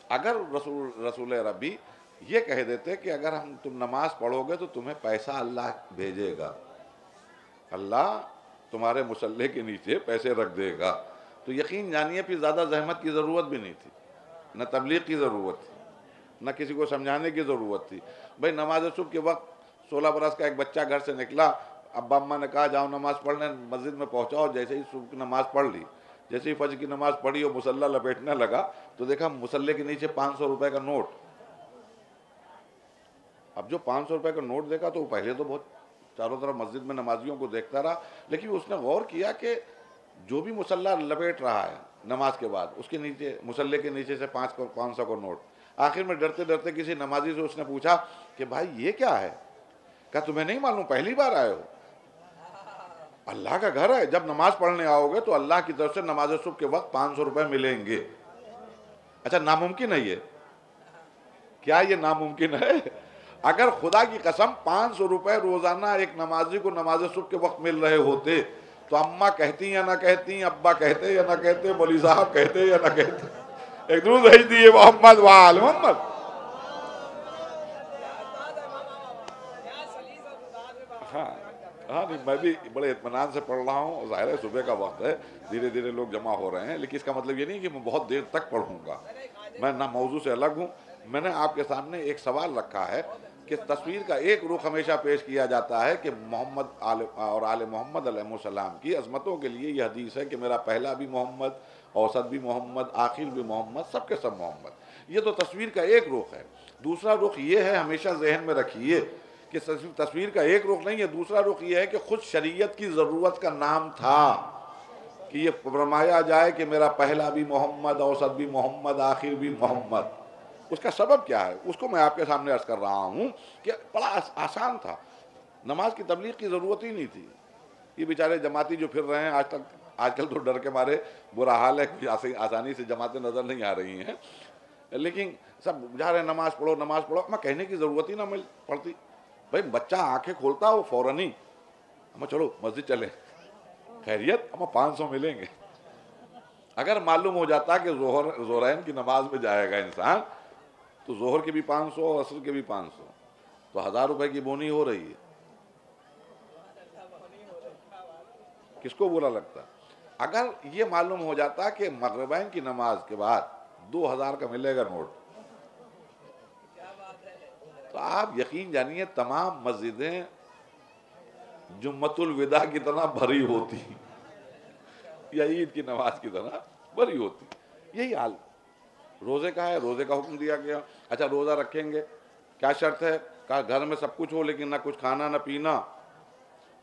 اگر رسول ربی یہ کہہ دیتے کہ اگر تم نماز پڑھو گے تو تمہیں پیسہ اللہ بھیجے گا، اللہ تمہارے مصلی کے نیچے پیسے رکھ دے گا، تو یقین جانیے پھر زیادہ زحمت کی ضرورت بھی نہیں تھی، نہ تبلیغ کی ضرورت تھی، نہ کسی کو سمجھانے کی ضرورت تھی۔ بھئی نماز صبح کے وقت 16 برس کا ایک بچہ گھر سے نکلا، ابا اماں نے کہا جاؤ نماز پڑھنے، مسجد میں پہنچاؤ، جیسے ہی صبح کی نماز پڑھ لی، جیسے ہی فجر کی نماز پڑھی اور مصلی لپیٹنے لگا تو دیکھا مصلی کے نیچے 500 روپے کا نوٹ۔ اب جو 500 روپے کا نوٹ دیکھا تو وہ پہلے تو بہت چاروں طرف مسجد میں نمازیوں کو دیکھتا رہا، لیکن اس نے غور کیا کہ جو بھی مصلی لپیٹ رہا ہے نماز کے بعد اس کے نیچے مصلی کے نیچے سے 500 کا نوٹ۔ آخر میں ڈرتے ڈرتے کسی نمازی سے اس نے پوچھا کہ بھائی یہ کیا ہے؟ کہا تمہیں نہیں معلوم، پہلی بار آئے ہو؟ اللہ کا گھر ہے، جب نماز پڑھنے آؤ گے تو اللہ کی طرف سے نماز صبح کے وقت 500 روپے ملیں گے۔ اچھا ناممکن ہے یہ؟ کیا یہ ناممکن ہے؟ اگر خدا کی قسم 500 روپے روزانہ ایک نمازی کو نماز صبح کے وقت مل رہے ہوتے تو اماں کہتی یا نہ کہتی، ابا کہتے یا نہ کہتے، مولوی صاحب کہتے یا نہ کہتے؟ ایک درود بھیج دیے محمد وآل محمد۔ ہاں نہیں، میں بھی بڑے اطمینان سے پڑھ رہا ہوں، ظاہر ہے صبح کا وقت ہے، دھیرے دھیرے لوگ جمع ہو رہے ہیں، لیکن اس کا مطلب یہ نہیں کہ میں بہت دیر تک پڑھوں گا، میں نہ موضوع سے الگ ہوں۔ میں نے آپ کے سامنے ایک سوال رکھا ہے کہ تصویر کا ایک رخ ہمیشہ پیش کیا جاتا ہے کہ محمد اور آل محمد علیہ السلام کی عظمتوں کے لیے یہ حدیث ہے کہ میرا پہلا بھی محمد، اوسط بھی محمد، آخر بھی محمد، سب کے سب محمد۔ یہ تو تصویر کا ایک رخ ہے۔ دوسرا رخ یہ ہے، ہمیشہ ذہن میں رکھیے کہ تصویر کا ایک رخ نہیں ہے، دوسرا رخ یہ ہے کہ خود شریعت کی ضرورت کا نام تھا کہ یہ فرمایا جائے کہ میرا پہلا بھی محمد، اوسط بھی محمد، آخر بھی محمد۔ اس کا سبب کیا ہے اس کو میں آپ کے سامنے عرض کر رہا ہوں کہ بڑا آسان تھا، نماز کی تبلیغ کی ضرورت ہی نہیں تھی۔ یہ بیچارے جماعتی جو پھر رہے ہیں آج کل تو ڈر کے مارے برا حال ہے، آسانی سے جماعتیں نظر نہیں آ رہی ہیں، لیکن سب جا رہے ہیں نماز پڑھو نماز پڑھو، میں کہنے کی ضرورت ہی نہ پڑتی۔ بھائی بچہ آنکھیں کھولتا وہ فوراً ہی ہمیں چلو مسجد چلیں، خیریت ہمیں 500 ملیں گے۔ اگر معلوم ہو جاتا کہ ظہرین کی نماز میں جائے گا انسان تو ظہر کے بھی 500 اور عصر کے بھی 500، تو 1000 روپے کی بونی ہو رہی ہے، کس کو برا لگتا؟ اگر یہ معلوم ہو جاتا کہ مغربین کی نماز کے بعد 2000 کا ملے گا نوٹ، تو آپ یقین جانیے تمام مسجدیں جمعۃ الوداع کی طرح بھری ہوتی یا عید کی نماز کی طرح بھری ہوتی۔ یہی حال روزے کا ہے، روزے کا حکم دیا گیا۔ اچھا روزہ رکھیں گے، کیا شرط ہے؟ کہا گھر میں سب کچھ ہو لیکن نہ کچھ کھانا نہ پینا،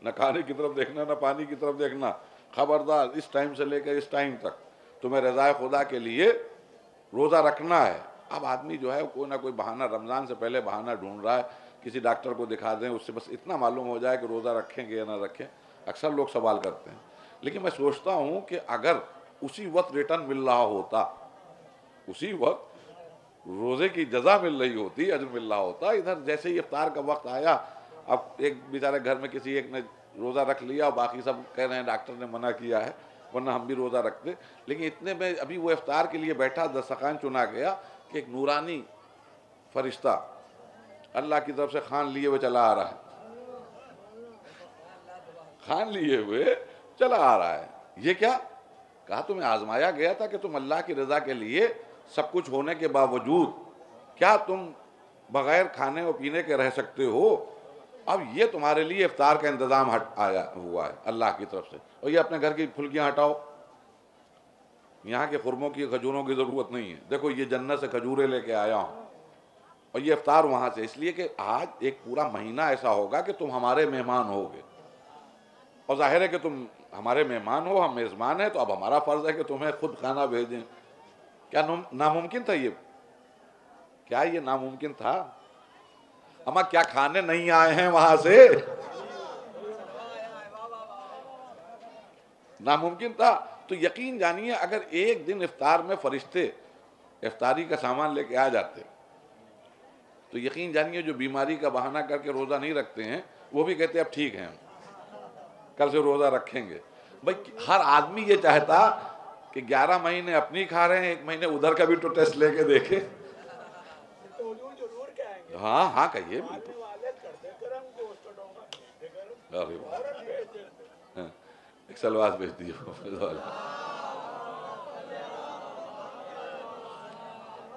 نہ کھانے کی طرف دیکھنا نہ پانی کی طرف دیکھنا، خبردار اس ٹائم سے لے کر اس ٹائم تک تمہیں رضائے خدا کے لیے روزہ رکھنا ہے۔ اب آدمی جو ہے کوئی نہ کوئی بہانہ، رمضان سے پہلے بہانہ ڈھونڈ رہا ہے، کسی ڈاکٹر کو دکھا دیں، اس سے بس اتنا معلوم ہو جائے کہ روزہ رکھیں گے یا نہ رکھیں۔ اکثر لوگ سوال کرتے ہیں، لیکن میں سوچتا ہوں کہ اگر اسی وقت ریٹرن مل رہا ہوتا، اسی وقت روزے کی جزا مل رہی ہوتی، اجر مل رہا ہوتا، ادھر جیسے ہی افطار کا وقت آیا اب ایک بیچارے گھر میں کسی ایک نے روزہ رکھ لیا اور باقی سب کہہ رہے ہیں ڈاکٹر نے منع کیا ہے، ورنہ ہم بھی روزہ رکھتے. لیکن اتنے میں ابھی وہ افطار کے لیے بیٹھا، دسترخوان چنا گیا کہ ایک نورانی فرشتہ اللہ کی طرف سے خوان لیے ہوئے چلا آ رہا ہے، خوان لیے ہوئے چلا آ رہا ہے. یہ کیا؟ کہا تمہیں آزمایا گیا تھا کہ تم اللہ کی رضا کے لیے سب کچھ ہونے کے باوجود کیا تم بغیر کھانے اور پینے کے رہ سکتے ہو؟ اب یہ تمہارے لیے افطار کا انتظام آیا ہوا ہے اللہ کی طرف سے، اور یہ اپنے گھر کی پھلکیاں ہٹاؤ، یہاں کے خرموں کی کھجوروں کی ضرورت نہیں ہے. دیکھو یہ جنت سے کھجوریں لے کے آیا ہوں، اور یہ افطار وہاں سے، اس لیے کہ آج ایک پورا مہینہ ایسا ہوگا کہ تم ہمارے مہمان ہوگے، اور ظاہر ہے کہ تم ہمارے مہمان ہو، ہم میزبان ہیں، تو اب ہمارا فرض ہے کہ تمہیں خود کھانا بھیجیں. کیا ناممکن تھا یہ؟ کیا یہ ناممکن تھا؟ اما کیا کھانے نہیں آئے ہیں وہاں سے؟ ناممکن تھا. تو یقین جانیے اگر ایک دن افطار میں فرشتے افطاری کا سامان لے کے آ جاتے تو یقین جانیے جو بیماری کا بہانہ کر کے روزہ نہیں رکھتے ہیں وہ بھی کہتے اب ٹھیک ہیں کل سے روزہ رکھیں گے. بھائی ہر آدمی یہ چاہتا کہ 11 مہینے اپنی کھا رہے ہیں، 1 مہینے ادھر کا بھی تو ٹیسٹ لے کے دیکھیں. تو حضور ضرور کہیں گے ہاں ہاں کہیے. آنے والے کرتے کرم گوشت ڈونگا بھیجتے کرم ارے واہ. فوراً بھیج دیتے. ایک سلوات بھیج دیو.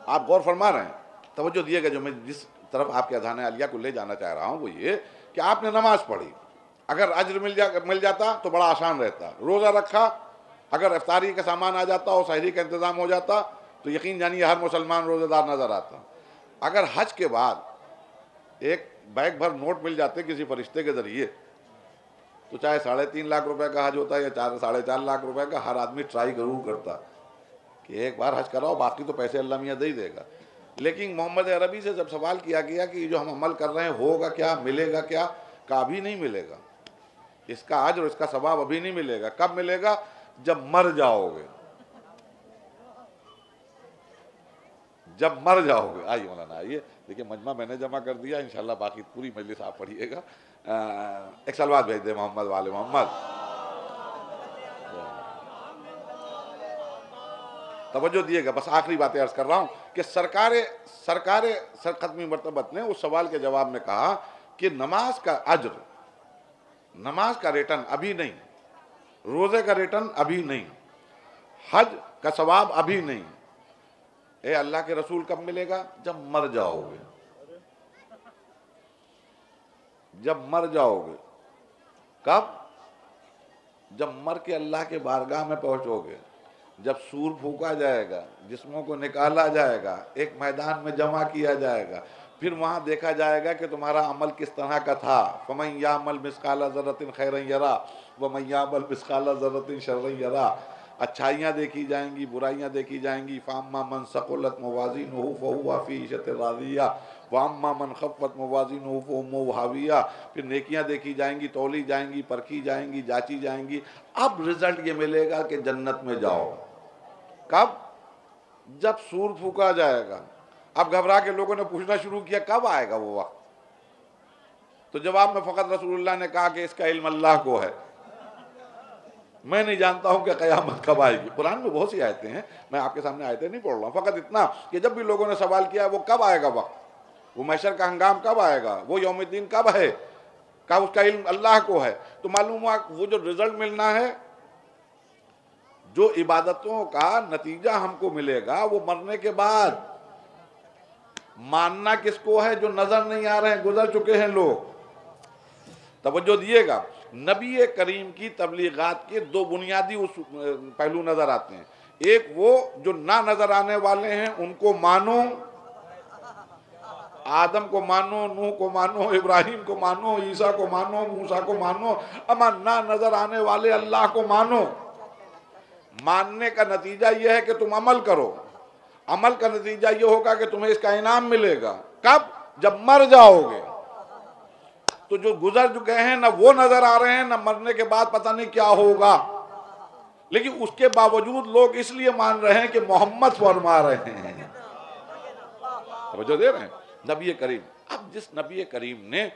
آپ غور فرما رہے ہیں، توجہ دیے گا. جو میں جس طرف آپ کے اذہان عالیہ کو لے جانا چاہ رہا ہوں وہ یہ کہ آپ نے نماز پڑھی، اگر اجر مل جاتا تو بڑا آسان رہتا. روزہ رکھا، اگر افطاری کا سامان آ جاتا اور سحری کا انتظام ہو جاتا تو یقین جانیے ہر مسلمان روزہ دار نظر آتا. اگر حج کے بعد ایک بیگ بھر نوٹ مل جاتے کسی فرشتے کے ذریعے تو چاہے 3.5 لاکھ روپے کا حج ہوتا ہے یا 4.5 لاکھ روپے کا، ہر آدمی ٹرائی ضرور کرتا کہ ایک بار حج کراؤ، باقی تو پیسے اللہ میاں دے ہی دے گا. لیکن محمد عربی سے جب سوال کیا گیا کہ جو ہم عمل کر رہے ہیں ہوگا کیا، ملے گا کیا، کہا ابھی نہیں ملے گا. اس کا اجر اور اس کا ثواب ابھی نہیں ملے گا. کب ملے گا؟ جب مر جاؤ گے. جب مر جاؤ گے. آئیے مولانا آئیے. دیکھیے مجمع میں نے جمع کر دیا، انشاءاللہ باقی پوری مجلس آپ پڑھیے گا. ایک سلوات بھیج دیں محمد والے محمد. توجہ دیے گا. بس آخری باتیں عرض کر رہا ہوں کہ سرکار ختمی مرتبت نے اس سوال کے جواب میں کہا کہ نماز کا اجر، نماز کا ریٹرن ابھی نہیں، روزے کا ریٹرن ابھی نہیں، حج کا ثواب ابھی نہیں. اے اللہ کے رسول کب ملے گا؟ جب مر جاؤ گے. جب مر جاؤ گے. کب؟ جب مر کے اللہ کے بارگاہ میں پہنچو گے، جب سور پھونکا جائے گا، جسموں کو نکالا جائے گا، ایک میدان میں جمع کیا جائے گا، پھر وہاں دیکھا جائے گا کہ تمہارا عمل کس طرح کا تھا. فَمَنْ يَعْمَلْ مِثْقَالَ ذَرَّةٍ خَيْرًا يَرَهُ وَمَنْ يَعْمَلْ مِثْقَالَ ذَرَّةٍ شَرًّا يَرَهُ. اچھائیاں دیکھی جائیں گی، برائیاں دیکھی جائیں گی. فَأَمَّا مَنْ ثَقُلَتْ مَوَازِينُهُ فَهُوَ فِي عِيشَةٍ رَاضِيَّةٍ وَأَمَّا مَنْ خَفَّتْ مَوَازِينُهُ فَأُمُّهُ هَاوِيَةٌ. پھر نیکیاں دیکھی جائیں گی، تولی جائیں گی، پرکھی جائیں گی، جانچی جائیں گی. اب رزلٹ یہ ملے گا کہ جنت میں جاؤ. کب؟ جب سور پھونکا جائے گا. اب گھبرا کے لوگوں نے پوچھنا شروع کیا کب آئے گا وہ وقت؟ تو جواب میں فقط رسول اللہ نے کہا کہ اس کا علم اللہ کو ہے، میں نہیں جانتا ہوں کہ قیامت کب آئے گی. قرآن میں بہت سی آیتیں ہیں، میں آپ کے سامنے آیتیں نہیں پڑھ رہا ہوں، فقط اتنا کہ جب بھی لوگوں نے سوال کیا وہ کب آئے گا وقت، وہ محشر کا ہنگام کب آئے گا، وہ یوم الدین کب ہے، کہا اس کا علم اللہ کو ہے. تو معلوم ہوا وہ جو رزلٹ ملنا ہے، جو عبادتوں کا نتیجہ ہم کو ملے گا وہ مرنے کے بعد. ماننا کس کو ہے؟ جو نظر نہیں آ رہے ہیں، گزر چکے ہیں لوگ. توجہ دیے گا. نبی کریم کی تبلیغات کے 2 بنیادی پہلو نظر آتے ہیں. ایک وہ جو نہ نظر آنے والے ہیں ان کو مانو، آدم کو مانو، نوح کو مانو، ابراہیم کو مانو، عیسیٰ کو مانو، موسیٰ کو مانو، اما نہ نظر آنے والے اللہ کو مانو. ماننے کا نتیجہ یہ ہے کہ تم عمل کرو. عمل کا نتیجہ یہ ہوگا کہ تمہیں اس کا انعام ملے گا. کب؟ جب مر جاؤ گے. تو جو گزر چکے ہیں نہ وہ نظر آ رہے ہیں، نہ مرنے کے بعد پتہ نہیں کیا ہوگا، لیکن اس کے باوجود لوگ اس لیے مان رہے ہیں کہ محمد فرما رہے ہیں. توجہ دے رہے ہیں؟ نبی کریم. اب جس نبی کریم نے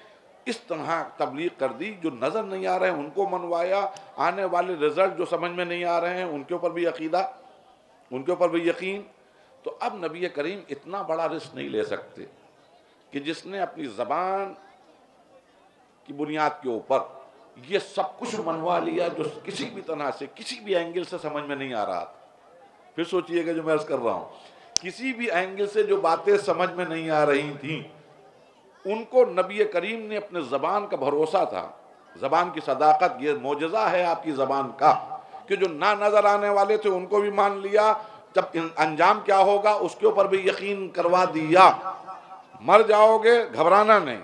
اس طرح تبلیغ کر دی، جو نظر نہیں آ رہے ہیں ان کو منوایا، آنے والے رزلٹ جو سمجھ میں نہیں آ رہے ہیں ان کے اوپر بھی عقیدہ، ان کے اوپر بھی یقین۔ تو اب نبی کریم اتنا بڑا رسک نہیں لے سکتے کہ جس نے اپنی زبان کی بنیاد کے اوپر یہ سب کچھ منوا لیا جو کسی بھی طرح سے، کسی بھی اینگل سے سمجھ میں نہیں آ رہا تھا۔ پھر سوچئے گا جو میں عرض کر رہا ہوں، کسی بھی اینگل سے جو باتیں سمجھ میں نہیں آ رہی تھیں ان کو نبی کریم نے اپنے زبان کا بھروسہ تھا، زبان کی صداقت، یہ معجزہ ہے آپ کی زبان کا کہ جو نہ نظر آنے والے تھے ان کو بھی مان لیا، جب انجام کیا ہوگا اس کے اوپر بھی یقین کروا دیا۔ مر جاؤ گے گھبرانا نہیں،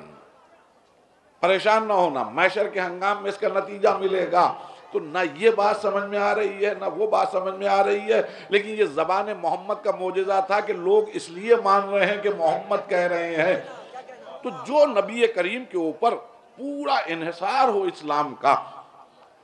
پریشان نہ ہونا، محشر کے ہنگام میں اس کا نتیجہ ملے گا۔ تو نہ یہ بات سمجھ میں آ رہی ہے نہ وہ بات سمجھ میں آ رہی ہے، لیکن یہ زبان محمد کا معجزہ تھا کہ لوگ اس لیے مان رہے ہیں کہ محمد کہہ رہے ہیں۔ تو جو نبی کریم کے اوپر پورا انحصار ہو اسلام کا،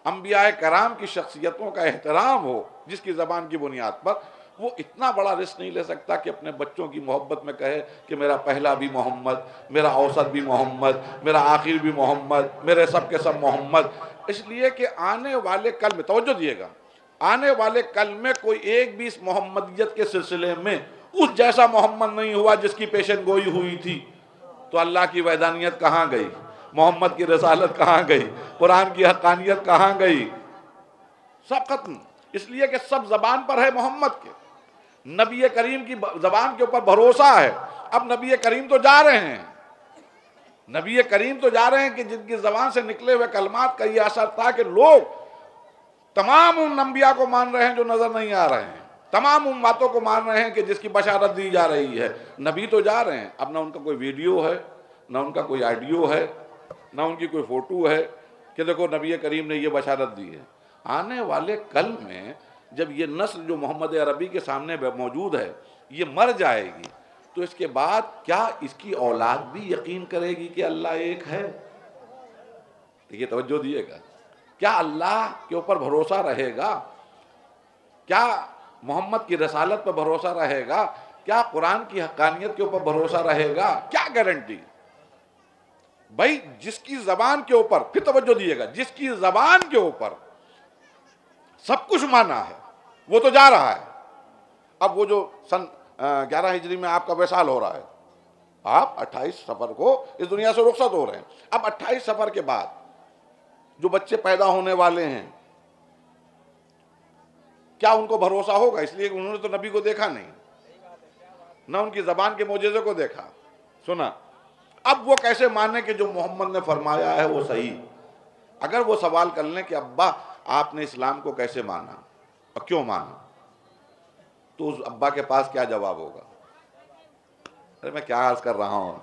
انبیاء کرام کی شخصیتوں کا احترام ہو جس کی زبان کی بنیاد پر، وہ اتنا بڑا رسک نہیں لے سکتا کہ اپنے بچوں کی محبت میں کہے کہ میرا پہلا بھی محمد، میرا اوسط بھی محمد، میرا آخر بھی محمد، میرے سب کے سب محمد۔ اس لیے کہ آنے والے کل میں، توجہ دیئے گا، آنے والے کل میں کوئی ایک بھی اس محمدیت کے سلسلے میں اس جیسا محمد نہیں ہوا جس کی پیشن گوئی ہوئی تھی۔ تو اللہ کی وحدانیت کہاں گئی؟ محمد کی رسالت کہاں گئی؟ قرآن کی حقانیت کہاں گئی؟ سب ختم۔ اس لیے کہ سب زبان پر ہے محمد کے، نبی کریم کی زبان کے اوپر بھروسہ ہے۔ اب نبی کریم تو جا رہے ہیں، نبی کریم تو جا رہے ہیں کہ جن کی زبان سے نکلے ہوئے کلمات کا یہ اثر تھا کہ لوگ تمام ان انبیاء کو مان رہے ہیں جو نظر نہیں آ رہے ہیں، تمام ان باتوں کو مان رہے ہیں کہ جس کی بشارت دی جا رہی ہے۔ نبی تو جا رہے ہیں، اب نہ ان کا کوئی ویڈیو ہے، نہ ان کا کوئی آڈیو ہے، نہ ان کی کوئی فوٹو ہے کہ دیکھو نبی کریم نے یہ بشارت دی ہے۔ آنے والے کل میں جب یہ نسل جو محمد عربی کے سامنے موجود ہے یہ مر جائے گی تو اس کے بعد کیا اس کی اولاد بھی یقین کرے گی کہ اللہ ایک ہے؟ یہ توجہ دیئے گا، کیا اللہ کے اوپر بھروسہ رہے گا؟ کیا محمد کی رسالت پر بھروسہ رہے گا؟ کیا قرآن کی حقانیت کے اوپر بھروسہ رہے گا؟ کیا گارنٹی؟ بھائی جس کی زبان کے اوپر، پھر توجہ دیئے گا، جس کی زبان کے اوپر سب کچھ مانا ہے وہ تو جا رہا ہے۔ اب وہ جو سن 11 ہجری میں آپ کا وصال ہو رہا ہے، آپ 28 صفر کو اس دنیا سے رخصت ہو رہے ہیں۔ اب 28 صفر کے بعد جو بچے پیدا ہونے والے ہیں کیا ان کو بھروسہ ہوگا؟ اس لیے کہ انہوں نے تو نبی کو دیکھا نہیں، نہ ان کی زبان کے معجزے کو دیکھا سنا۔ اب وہ کیسے مانے کہ جو محمد نے فرمایا ہے وہ صحیح؟ اگر وہ سوال کر لیں کہ ابا آپ نے اسلام کو کیسے مانا اور کیوں مانا، تو اس ابا کے پاس کیا جواب ہوگا؟ ارے میں کیا عرض کر رہا ہوں،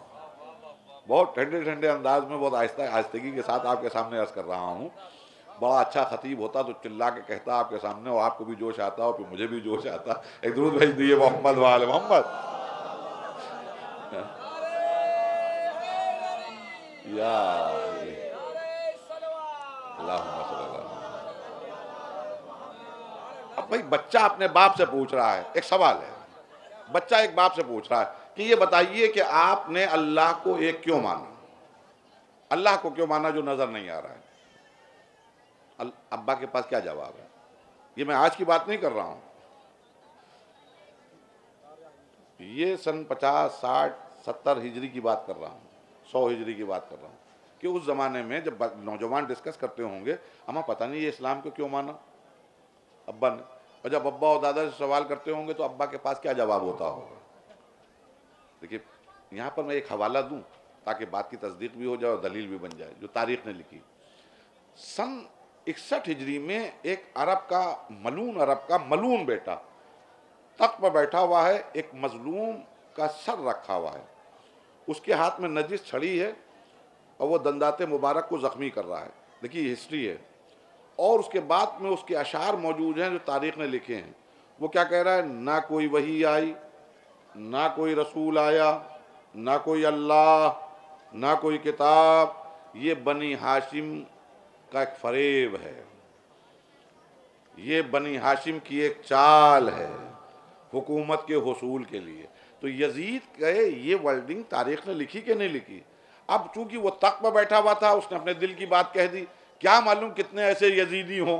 بہت ٹھنڈے ٹھنڈے انداز میں، بہت آہستگی کے ساتھ آپ کے سامنے عرض کر رہا ہوں۔ بڑا اچھا خطیب ہوتا تو چلا کے کہتا آپ کے سامنے، اور آپ کو بھی جوش آتا اور پھر مجھے بھی جوش آتا، ایک درود بھیج دیئے محمد وآل محمد۔ یا اللہم صلی اللہ۔ اب بھائی بچہ اپنے باپ سے پوچھ رہا ہے، ایک سوال ہے، بچہ ایک باپ سے پوچھ رہا ہے کہ یہ بتائیے کہ آپ نے اللہ کو ایک کیوں مانا؟ اللہ کو کیوں مانا جو نظر نہیں آ رہا ہے؟ ابا کے پاس کیا جواب ہے؟ یہ میں آج کی بات نہیں کر رہا ہوں، یہ سن 50 60 70 ہجری کی بات کر رہا ہوں، 100 ہجری کی بات کر رہا ہوں کہ اس زمانے میں جب نوجوان ڈسکس کرتے ہوں گے، ہمیں پتہ نہیں یہ اسلام کو کیوں مانا ابا نے، اور جب ابا اور دادا سے سوال کرتے ہوں گے تو ابا کے پاس کیا جواب ہوتا ہوگا۔ دیکھیے یہاں پر میں ایک حوالہ دوں تاکہ بات کی تصدیق بھی ہو جائے اور دلیل بھی بن جائے، جو تاریخ نے لکھی۔ سن 61 ہجری میں ایک عرب کا ملون بیٹا تخت پر بیٹھا ہوا ہے، ایک مظلوم کا سر رکھا ہوا ہے، اس کے ہاتھ میں نجس چھڑی ہے اور وہ دندات مبارک کو زخمی کر رہا ہے۔ دیکھیے یہ ہسٹری ہے، اور اس کے بعد میں اس کے اشعار موجود ہیں جو تاریخ نے لکھے ہیں۔ وہ کیا کہہ رہا ہے؟ نہ کوئی وحی آئی، نہ کوئی رسول آیا، نہ کوئی اللہ، نہ کوئی کتاب، یہ بنی ہاشم کا ایک فریب ہے، یہ بنی ہاشم کی ایک چال ہے حکومت کے حصول کے لیے۔ تو یزید کہ یہ ورڈنگ تاریخ نے لکھی کہ نہیں لکھی؟ اب چونکہ وہ تخت پر بیٹھا ہوا تھا، اس نے اپنے دل کی بات کہہ دی، کیا معلوم کتنے ایسے یزیدی ہوں،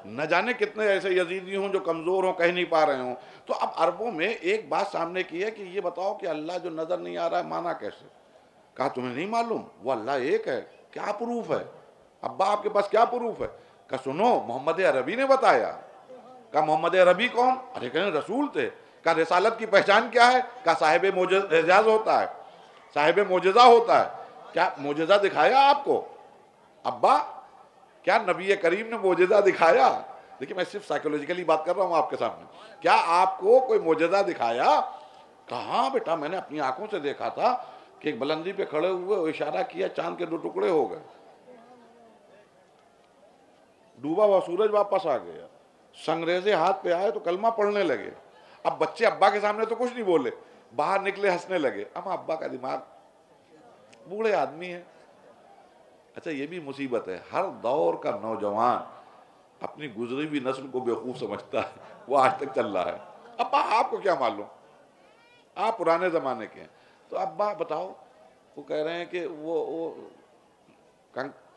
نہ جانے کتنے ایسے یزیدی ہوں جو کمزور ہوں، کہہ نہیں پا رہے ہوں۔ تو اب عربوں میں ایک بات سامنے کی ہے کہ یہ بتاؤ کہ اللہ جو نظر نہیں آ رہا ہے مانا کیسے؟ کہا تمہیں نہیں معلوم وہ اللہ ایک ہے، کیا پروف ہے؟ ابا آپ کے پاس کیا پروف ہے؟ کہا سنو محمد عربی نے بتایا۔ کہا محمد عربی کون؟ ارے کہیں رسول تھے۔ کہا رسالت کی پہچان کیا ہے؟ کہا صاحب اعجاز ہوتا ہے، صاحب معجزہ ہوتا ہے۔ کیا معجزہ دکھایا آپ کو؟ ابا کیا نبی کریم نے معجزہ دکھایا؟ دیکھیں میں صرف سائیکولوجیکلی بات کر رہا ہوں آپ کے سامنے، کیا آپ کو کوئی معجزہ دکھایا؟ کہاں بیٹا میں نے اپنی آنکھوں سے دیکھا تھا کہ ایک بلندی پہ کھڑے ہوئے اشارہ کیا، چاند کے 2 ٹکڑے ہو گئے، ڈوبا ہوا سورج واپس آ گیا، سنگریزے ہاتھ پہ آئے تو کلمہ پڑھنے لگے۔ اب بچے ابا کے سامنے تو کچھ نہیں بولے، باہر نکلے ہنسنے لگے۔ اما ابا کا دماغ، بوڑھے آدمی ہیں۔ اچھا یہ بھی مصیبت ہے، ہر دور کا نوجوان اپنی گزری ہوئی نسل کو بیوقوف سمجھتا ہے، وہ آج تک چل رہا ہے۔ ابا آپ کو کیا معلوم، آپ پرانے زمانے کے ہیں۔ تو ابا بتاؤ، وہ کہہ رہے ہیں کہ وہ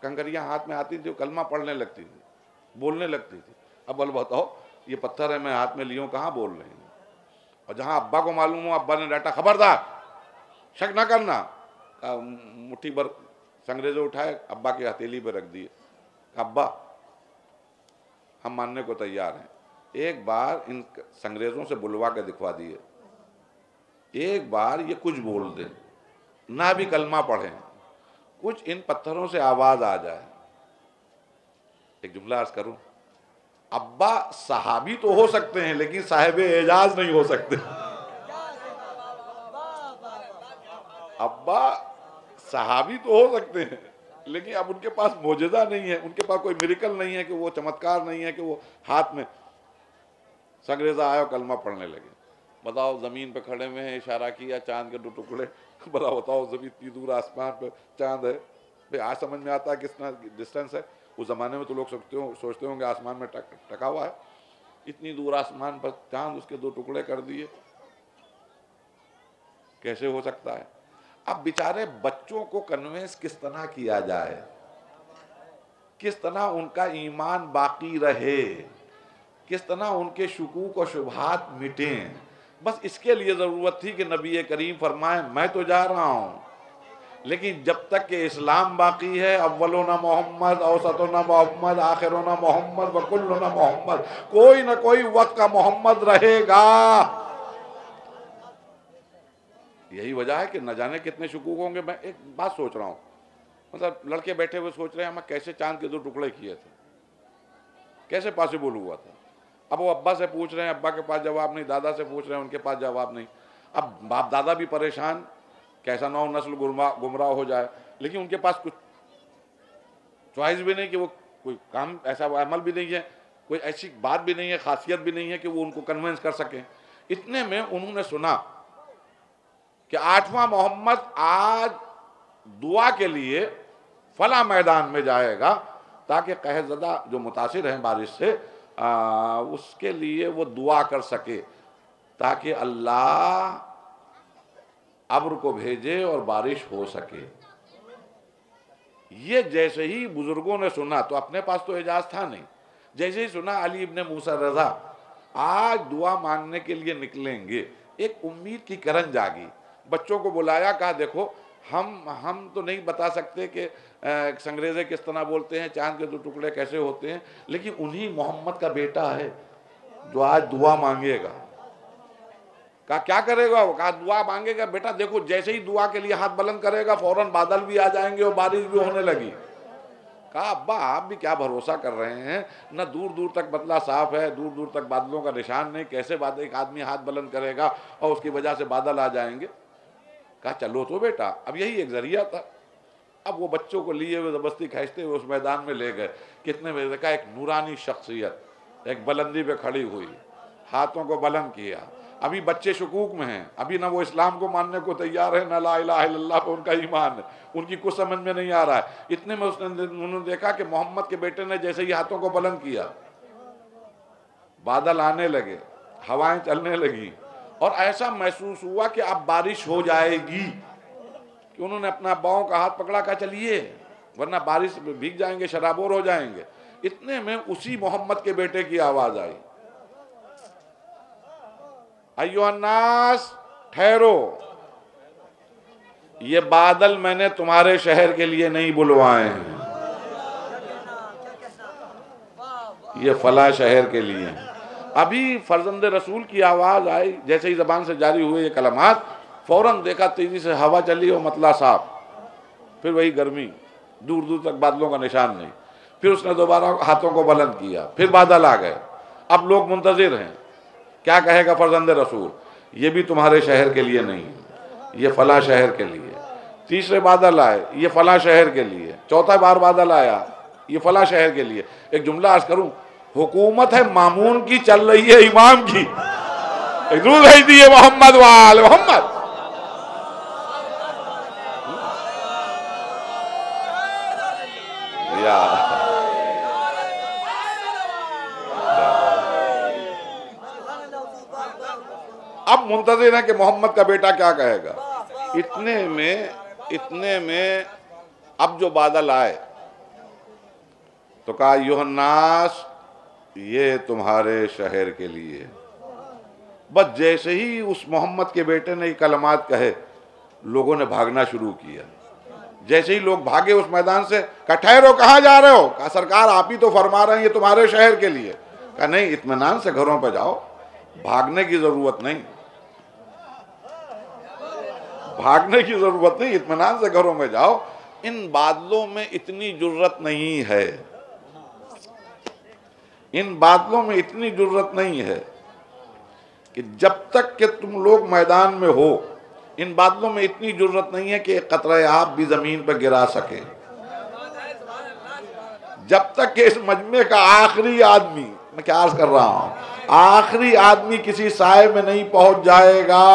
کنکریاں ہاتھ میں آتی تھی، وہ کلمہ پڑھنے لگتی تھی، بولنے لگتی تھی۔ اب بتاؤ یہ پتھر ہے میں ہاتھ میں لیوں، کہاں بول رہے ہیں؟ اور جہاں ابا کو معلوم ہو، ابا نے ڈانٹا خبردار شک نہ کرنا۔ مٹھی بھر سنگریزے اٹھائے، ابا کی ہتھیلی پہ رکھ دیے، ابا ہم ماننے کو تیار ہیں، ایک بار ان سنگریزوں سے بلوا کے دکھوا دیے، ایک بار یہ کچھ بول دیں، نہ بھی کلمہ پڑھیں، کچھ ان پتھروں سے آواز آ جائے۔ ایک جملہ عرض کروں، ابا صحابی تو ہو سکتے ہیں لیکن صاحب اعجاز نہیں ہو سکتے۔ ابا صحابی تو ہو سکتے ہیں لیکن اب ان کے پاس معجزہ نہیں ہے، ان کے پاس کوئی میریکل نہیں ہے کہ وہ چمتکار نہیں ہے کہ وہ ہاتھ میں سنگریزہ آیا اور کلمہ پڑھنے لگے۔ بتاؤ زمین پہ کھڑے ہوئے ہیں، اشارہ کیا، چاند کے 2 ٹکڑے، بتاؤ زمین اتنی دور آسمان پہ چاند ہے، بھئی آج سمجھ میں آتا ہے کتنا ڈسٹینس ہے۔ اس زمانے میں تو لوگ سوچتے ہوں گے آسمان میں ٹکا ہوا ہے، اتنی دور آسمان پر چاند، اس کے 2 ٹکڑے کر دیے، کیسے ہو سکتا ہے؟ اب بیچارے بچوں کو کنوینس کس طرح کیا جائے، کس طرح ان کا ایمان باقی رہے، کس طرح ان کے شکوک و شبہات مٹیں، بس اس کے لیے ضرورت تھی کہ نبی کریم فرمائیں میں تو جا رہا ہوں لیکن جب تک کہ اسلام باقی ہے، اولنا محمد، اوسطنا محمد، آخرنا محمد، وکلنا محمد، کوئی نہ کوئی وقت کا محمد رہے گا۔ یہی وجہ ہے کہ نہ جانے کتنے شکوک ہوں گے۔ میں ایک بات سوچ رہا ہوں، مطلب لڑکے بیٹھے ہوئے سوچ رہے ہیں ہم کیسے چاند کے 2 ٹکڑے کیے تھے، کیسے پاسبل ہوا تھا۔ اب وہ ابا سے پوچھ رہے ہیں، ابا کے پاس جواب نہیں، دادا سے پوچھ رہے ہیں، ان کے پاس جواب نہیں۔ اب باپ دادا بھی پریشان، کیسا نہ ہو نسل گمراہ ہو جائے، لیکن ان کے پاس کچھ چوائس بھی نہیں کہ وہ کوئی کام ایسا عمل بھی نہیں ہے، کوئی ایسی بات بھی نہیں ہے، خاصیت بھی نہیں ہے کہ وہ ان کو کنونس کر سکیں۔ اتنے میں انہوں نے سنا کہ 8واں محمد آج دعا کے لیے فلاں میدان میں جائے گا تاکہ قحط زدہ جو متاثر ہیں بارش سے اس کے لیے وہ دعا کر سکے تاکہ اللہ ابر کو بھیجے اور بارش ہو سکے۔ یہ جیسے ہی بزرگوں نے سنا، تو اپنے پاس تو اعجاز تھا نہیں، جیسے ہی سنا علی ابن موسیٰ رضا آج دعا مانگنے کے لیے نکلیں گے، ایک امید کی کرن جاگی۔ بچوں کو بلایا، کہا دیکھو ہم تو نہیں بتا سکتے کہ سنگریزے کس طرح بولتے ہیں، چاند کے 2 ٹکڑے کیسے ہوتے ہیں، لیکن انہی محمد کا بیٹا ہے جو آج دعا مانگے گا۔ کہا کیا کرے گا وہ؟ کہا دعا مانگے گا۔ بیٹا دیکھو جیسے ہی دعا کے لیے ہاتھ بلند کرے گا فوراً بادل بھی آ جائیں گے اور بارش بھی ہونے لگی۔ کہا ابا آپ بھی کیا بھروسہ کر رہے ہیں، نہ دور دور تک بدلہ صاف ہے، دور دور تک بادلوں کا نشان نہیں، کیسے ایک آدمی ہاتھ بلند کرے گا اور اس کی وجہ سے بادل آ جائیں گے؟ کہا چلو تو بیٹا، اب یہی ایک ذریعہ تھا۔ اب وہ بچوں کو لیے ہوئے زبردستی کھینچتے ہوئے اس میدان میں لے گئے۔ کتنے میں دیکھا ایک نورانی شخصیت ایک بلندی پہ کھڑی ہوئی، ہاتھوں کو بلند کیا۔ ابھی بچے شکوک میں ہیں، ابھی نہ وہ اسلام کو ماننے کو تیار ہے، نہ لا الہ الا اللہ پہ ان کا ایمان ہے، ان کی کچھ سمجھ میں نہیں آ رہا ہے۔ اتنے میں انہوں نے دیکھا کہ محمد کے بیٹے نے جیسے ہی ہاتھوں کو بلند کیا، بادل آنے لگے، ہوائیں چلنے لگی، اور ایسا محسوس ہوا کہ اب بارش ہو جائے گی، کہ انہوں نے اپنا اباؤں کا ہاتھ پکڑا، کہا چلیے ورنہ بارش میں بھیگ جائیں گے، شرابور ہو جائیں گے۔ اتنے میں اسی محمد کے بیٹے کی آواز آئی، ایھا الناس ٹھہرو، یہ بادل میں نے تمہارے شہر کے لیے نہیں بلوائے ہیں، یہ فلاں شہر کے لیے ہیں۔ ابھی فرزند رسول کی آواز آئی، جیسے ہی زبان سے جاری ہوئے یہ کلمات، فوراً دیکھا تیزی سے ہوا چلی اور مطلع صاف، پھر وہی گرمی، دور دور تک بادلوں کا نشان نہیں۔ پھر اس نے دوبارہ ہاتھوں کو بلند کیا، پھر بادل آ گئے۔ اب لوگ منتظر ہیں، کیا کہے گا فرزند رسول؟ یہ بھی تمہارے شہر کے لیے نہیں، یہ فلاں شہر کے لیے۔ تیسرے بادل آئے، یہ فلاں شہر کے لیے۔ چوتھا بار بادل آیا، یہ فلاں شہر کے لیے۔ ایک جملہ عرض کروں، حکومت ہے مامون کی، چل رہی ہے امام کی۔ ایک درود بھیج دیے محمد وآل محمد۔ اب منتظر ہیں کہ محمد کا بیٹا کیا کہے گا۔ اتنے میں اب جو بادل آئے تو کہا ایھا الناس، یہ تمہارے شہر کے لیے۔ بس جیسے ہی اس محمد کے بیٹے نے یہ کلمات کہے، لوگوں نے بھاگنا شروع کیا۔ جیسے ہی لوگ بھاگے اس میدان سے، کہا ٹھہرو، کہاں جا رہے ہو؟ کہا سرکار آپ ہی تو فرما رہے ہیں یہ تمہارے شہر کے لیے۔ کہا نہیں، اطمینان سے گھروں پہ جاؤ، بھاگنے کی ضرورت نہیں، بھاگنے کی ضرورت نہیں، اطمینان سے گھروں میں جاؤ۔ ان بادلوں میں اتنی جرت نہیں ہے، ان بادلوں میں اتنی جرت نہیں ہے کہ جب تک کہ تم لوگ میدان میں ہو، ان بادلوں میں اتنی جرت نہیں ہے کہ ایک قطرہ آب بھی زمین پہ گرا سکے۔ جب تک کہ اس مجمع کا آخری آدمی، میں کیا عرض کر رہا ہوں، آخری آدمی کسی سائے میں نہیں پہنچ جائے گا،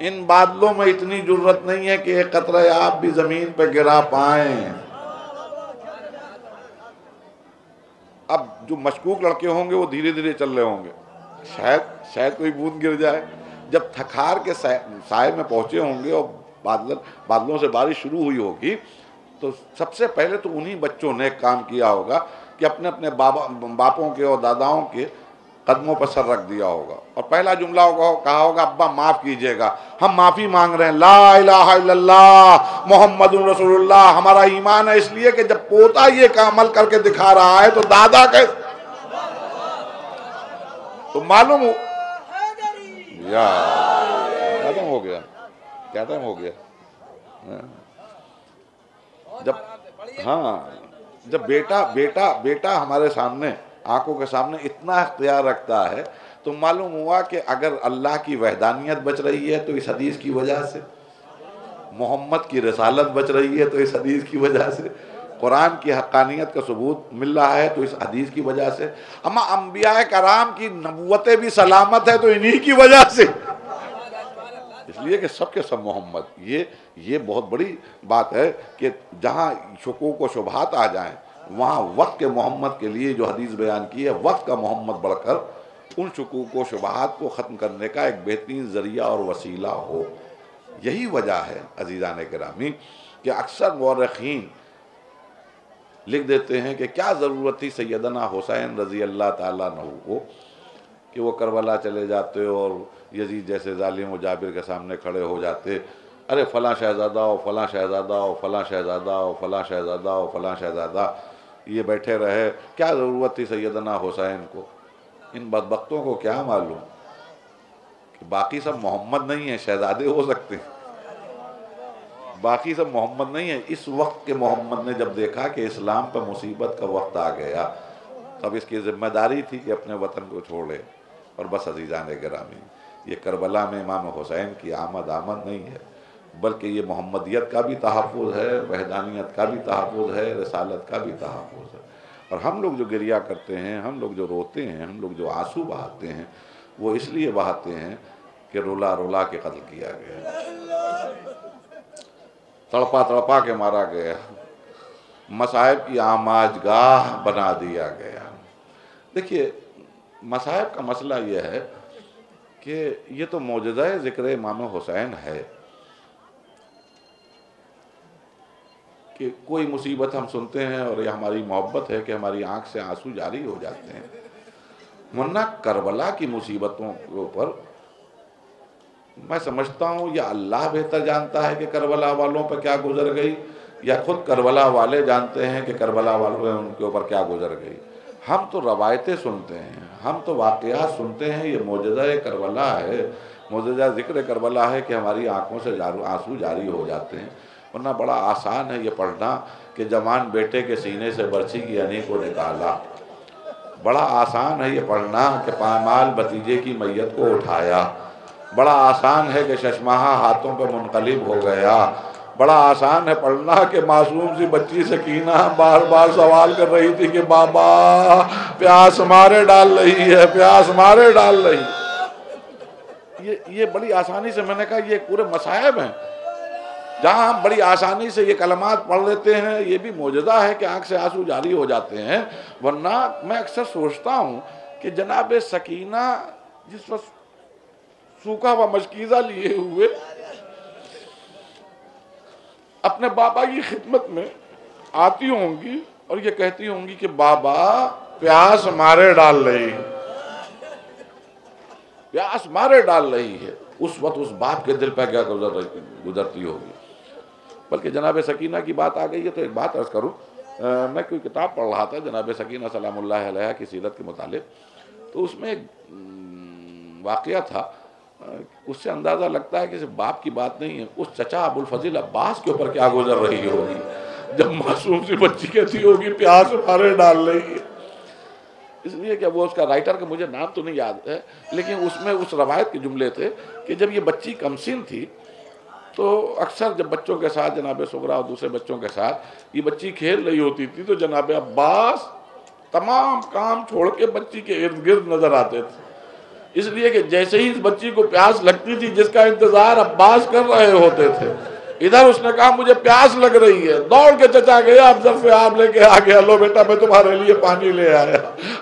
ان بادلوں میں اتنی جرت نہیں ہے کہ ایک قطرہ آب بھی زمین پہ گرا پائیں۔ اب جو مشکوک لڑکے ہوں گے وہ دھیرے دھیرے چل رہے ہوں گے، شاید کوئی بوند گر جائے۔ جب تھکار کے سائے میں پہنچے ہوں گے اور بادلوں سے بارش شروع ہوئی ہوگی، تو سب سے پہلے تو انہی بچوں نے ایک کام کیا ہوگا کہ اپنے اپنے باپوں کے اور داداؤں کے قدموں پر سر رکھ دیا ہوگا، اور پہلا جملہ کہا ہوگا، ابا معاف کیجئے گا، ہم معافی مانگ رہے ہیں، لا الہ الا اللہ محمد رسول اللہ۔ ہمارا ایمان ہے اس لیے کہ جب پوتا یہ عمل کر کے دکھا رہا ہے تو دادا تو معلوم ہو یا کیا ٹائم ہو گیا، کیا ٹائم ہو گیا۔ جب بیٹا ہمارے سامنے، آنکھوں کے سامنے اتنا اختیار رکھتا ہے تو معلوم ہوا کہ اگر اللہ کی وحدانیت بچ رہی ہے تو اس حدیث کی وجہ سے، محمد کی رسالت بچ رہی ہے تو اس حدیث کی وجہ سے، قرآن کی حقانیت کا ثبوت مل رہا ہے تو اس حدیث کی وجہ سے، اما انبیاء کرام کی نبوتیں بھی سلامت ہے تو انہی کی وجہ سے، اس لیے کہ سب کے سب محمد۔ یہ بہت بڑی بات ہے کہ جہاں شکوک و شبہات آ جائیں، وہاں وقت کے محمد کے لیے جو حدیث بیان کی ہے، وقت کا محمد بڑھ کر ان شکوک و شبہات کو ختم کرنے کا ایک بہترین ذریعہ اور وسیلہ ہو۔ یہی وجہ ہے عزیزان گرامی کہ اکثر مورخین لکھ دیتے ہیں کہ کیا ضرورت تھی سیدنا حسین رضی اللہ تعالیٰ عنہ کو کہ وہ کربلا چلے جاتے اور یزید جیسے ظالم و جابر کے سامنے کھڑے ہو جاتے، ارے فلاں شہزادہ ہو، فلاں شہزادہ ہو، فلاں شہزادہ ہو، فلاں شہزادہ ہو، فلاں شہزادہ، یہ بیٹھے رہے۔ کیا ضرورت تھی سیدنا حسین کو؟ ان بدبختوں کو کیا معلوم کہ باقی سب محمد نہیں ہیں، شہزادے ہو سکتے ہیں، باقی سب محمد نہیں ہیں۔ اس وقت کے محمد نے جب دیکھا کہ اسلام پر مصیبت کا وقت آ گیا، تب اس کی ذمہ داری تھی کہ اپنے وطن کو چھوڑے۔ اور بس عزیزان گرامی، یہ کربلا میں امام حسین کی آمد نہیں ہے، بلکہ یہ محمدیت کا بھی تحفظ ہے، وحدانیت کا بھی تحفظ ہے، رسالت کا بھی تحفظ ہے۔ اور ہم لوگ جو گریہ کرتے ہیں، ہم لوگ جو روتے ہیں، ہم لوگ جو آنسو بہاتے ہیں، وہ اس لیے بہاتے ہیں کہ رولا رولا کے قتل کیا گیا، تڑپا تڑپا کے مارا گیا، مصائب کی آماج گاہ بنا دیا گیا۔ دیکھیے، مصائب کا مسئلہ یہ ہے کہ یہ تو معجزہ ذکر امام حسین ہے، کہ کوئی مصیبت ہم سنتے ہیں اور یہ ہماری محبت ہے کہ ہماری آنکھ سے آنسو جاری ہو جاتے ہیں، ورنہ کربلا کی مصیبتوں کے اوپر میں سمجھتا ہوں یا اللہ بہتر جانتا ہے کہ کربلا والوں پر کیا گزر گئی، یا خود کربلا والے جانتے ہیں کہ کربلا والوں ان کے اوپر کیا گزر گئی۔ ہم تو روایتیں سنتے ہیں، ہم تو واقعات سنتے ہیں، یہ معجزہ کربلا ہے، معجزہ ذکر کربلا ہے کہ ہماری آنکھوں سے آنسو جاری ہو جاتے ہیں۔ ورنہ بڑا آسان ہے یہ پڑھنا کہ جوان بیٹے کے سینے سے برچھی کی انی کو نکالا، بڑا آسان ہے یہ پڑھنا کہ پامال بھتیجے کی میت کو اٹھایا، بڑا آسان ہے کہ ششماہا ہاتھوں پہ منقلب ہو گیا، بڑا آسان ہے پڑھنا کہ معصوم سی بچی سکینہ بار بار سوال کر رہی تھی کہ بابا پیاس مارے ڈال رہی ہے، پیاس مارے ڈال رہی ہے۔ یہ بڑی آسانی سے میں نے کہا یہ پورے مصائب ہیں جہاں ہم بڑی آسانی سے یہ کلمات پڑھ لیتے ہیں، یہ بھی معجزہ ہے کہ آنکھ سے آنسو جاری ہو جاتے ہیں۔ ورنہ میں اکثر سوچتا ہوں کہ جناب سکینہ جس وقت سوکھا ہوا مشکیزہ لیے ہوئے اپنے بابا کی خدمت میں آتی ہوں گی اور یہ کہتی ہوں گی کہ بابا پیاس مارے ڈال رہی ہے، پیاس مارے ڈال رہی ہے، اس وقت اس باپ کے دل پہ کیا گزرتی ہوگی۔ بلکہ جناب سکینہ کی بات آ گئی ہے تو ایک بات عرض کروں، میں کوئی کتاب پڑھ رہا تھا جناب سکینہ سلام اللہ علیہ کی سیرت کے متعلق، تو اس میں ایک واقعہ تھا، اس سے اندازہ لگتا ہے کہ صرف باپ کی بات نہیں ہے، اس چچا ابو الفضل عباس کے اوپر کیا گزر رہی ہوگی جب معصوم سی بچی کہتی ہوگی پیاس مارے ڈال رہی ہے۔ اس لیے کہ وہ اس کا رائٹر کا مجھے نام تو نہیں یاد ہے، لیکن اس میں اس روایت کے جملے تھے کہ جب یہ بچی کمسن تھی تو اکثر جب بچوں کے ساتھ جناب صغرا اور دوسرے بچوں کے ساتھ یہ بچی کھیل رہی ہوتی تھی تو جناب عباس تمام کام چھوڑ کے بچی کے ارد گرد نظر آتے تھے، اس لیے کہ جیسے ہی اس بچی کو پیاس لگتی تھی جس کا انتظار عباس کر رہے ہوتے تھے، ادھر اس نے کہا مجھے پیاس لگ رہی ہے، دوڑ کے چچا گیا، اب ظرف آب لے کے آ گیا، لو بیٹا میں تمہارے لیے پانی لے آیا۔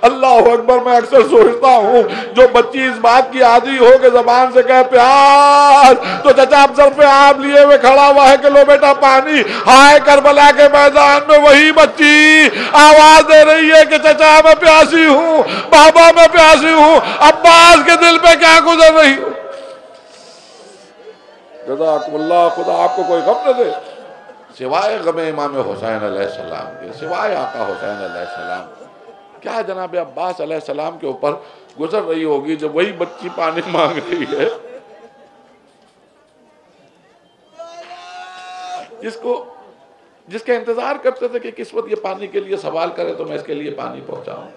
اللہ اکبر، میں اکثر سوچتا ہوں جو بچی اس بات کی عادی ہو کہ زبان سے کہے پیاس تو چچا اب ظرف آب لیے ہوئے کھڑا ہوا ہے کہ لو بیٹا پانی۔ ہائے کربلا کے میدان میں وہی بچی آواز دے رہی ہے کہ چچا میں پیاسی ہوں، بابا میں پیاسی ہوں، عباس کے دل پہ کیا گزر رہی ہوں۔ جزاکم اللہ، خدا آپ کو کوئی غم نہ دے سوائے غم امام حسین علیہ السلام کے، سوائے آقا حسین علیہ السلام، کیا جناب عباس علیہ السلام کے اوپر گزر رہی ہوگی جب وہی بچی پانی مانگ رہی ہے، جس کا انتظار کرتے تھے کہ کس وقت یہ پانی کے لیے سوال کرے تو میں اس کے لیے پانی پہنچاؤں۔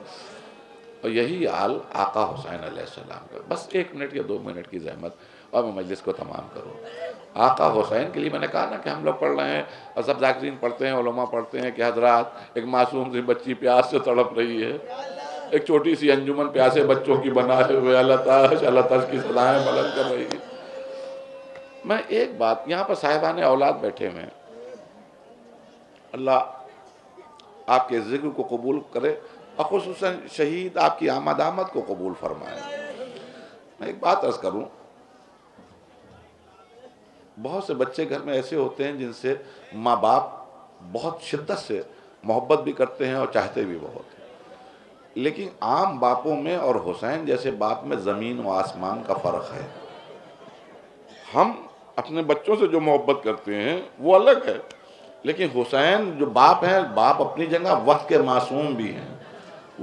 اور یہی حال آقا حسین علیہ السلام کا۔ بس 1 منٹ یا 2 منٹ کی زحمت اور میں مجلس کو تمام کروں۔ آقا حسین کے لیے میں نے کہا نا کہ ہم لوگ پڑھ رہے ہیں اور سب ذاکرین پڑھتے ہیں، علماء پڑھتے ہیں کہ حضرات ایک معصوم سی بچی پیاس سے تڑپ رہی ہے، ایک چھوٹی سی انجمن پیاسے بچوں کی بنائے ہوئے اللہ تعالیٰ کی صدائیں بلند کر رہی ہے۔ میں ایک بات، یہاں پر صاحبان اولاد بیٹھے ہوئے ہیں، اللہ آپ کے ذکر کو قبول کرے اور خصوصاً شہید آپ کی آمد کو قبول فرمائے۔ میں ایک بات عرض کروں، بہت سے بچے گھر میں ایسے ہوتے ہیں جن سے ماں باپ بہت شدت سے محبت بھی کرتے ہیں اور چاہتے بھی بہت ہیں، لیکن عام باپوں میں اور حسین جیسے باپ میں زمین و آسمان کا فرق ہے۔ ہم اپنے بچوں سے جو محبت کرتے ہیں وہ الگ ہے، لیکن حسین جو باپ ہیں، باپ اپنی جگہ وقت کے معصوم بھی ہیں،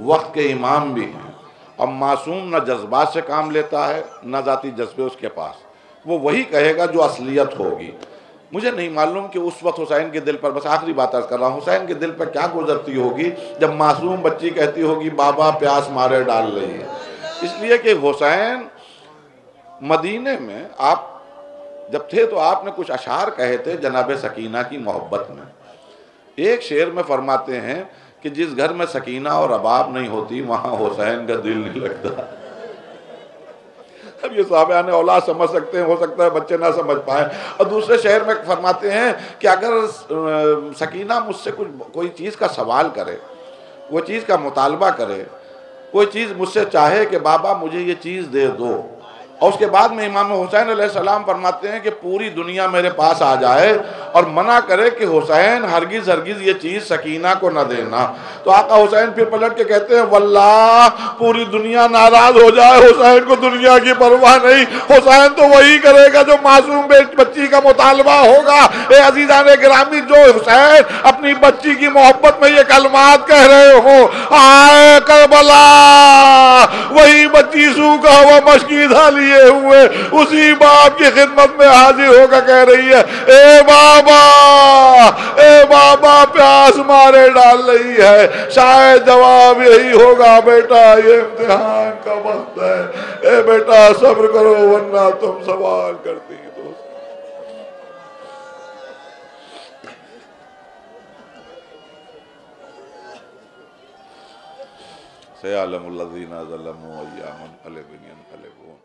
وقت کے امام بھی ہیں، اور معصوم نہ جذبات سے کام لیتا ہے نہ ذاتی جذبے اس کے پاس، وہ وہی کہے گا جو اصلیت ہوگی۔ مجھے نہیں معلوم کہ اس وقت حسین کے دل پر، بس آخری بات عرض کر رہا ہوں، حسین کے دل پر کیا گزرتی ہوگی جب معصوم بچی کہتی ہوگی بابا پیاس مارے ڈال رہی ہے۔ اس لیے کہ حسین مدینے میں آپ جب تھے تو آپ نے کچھ اشعار کہے تھے جناب سکینہ کی محبت میں۔ ایک شعر میں فرماتے ہیں کہ جس گھر میں سکینہ اور رباب نہیں ہوتی وہاں حسین کا دل نہیں لگتا۔ اب یہ صحابہ اولاد سمجھ سکتے ہیں، ہو سکتا ہے بچے نہ سمجھ پائیں۔ اور دوسرے شعر میں فرماتے ہیں کہ اگر سکینہ مجھ سے کوئی چیز کا سوال کرے، وہ چیز کا مطالبہ کرے، کوئی چیز مجھ سے چاہے کہ بابا مجھے یہ چیز دے دو، اور اس کے بعد میں امام حسین علیہ السلام فرماتے ہیں کہ پوری دنیا میرے پاس آ جائے اور منع کرے کہ حسین ہرگز ہرگز یہ چیز سکینہ کو نہ دینا. تو آقا حسین پھر پلٹ کے کہتے ہیں واللہ پوری دنیا ناراض ہو جائے حسین کو دنیا کی پرواہ نہیں، حسین تو وہی کرے گا جو معصوم بچی کا مطالبہ ہوگا. اے عزیزان گرامی، جو حسین اپنی بچی کی محبت میں یہ کلمات کہہ رہے ہو، آئے کربلا وہی بچی سوکھا ہوا مشکیزہ لیے ہوئے اسی باپ کی خدمت میں حاضر ہو کر کہہ رہی ہے اے بابا پیاس مارے ڈال رہی ہے. شاید جواب یہی ہوگا بیٹا یہ امتحان کا وقت ہے، اے بیٹا صبر کرو ورنہ تم سوال کرتی تو. سيعلم الذين ظلموا أيام منقلب ينقلبون.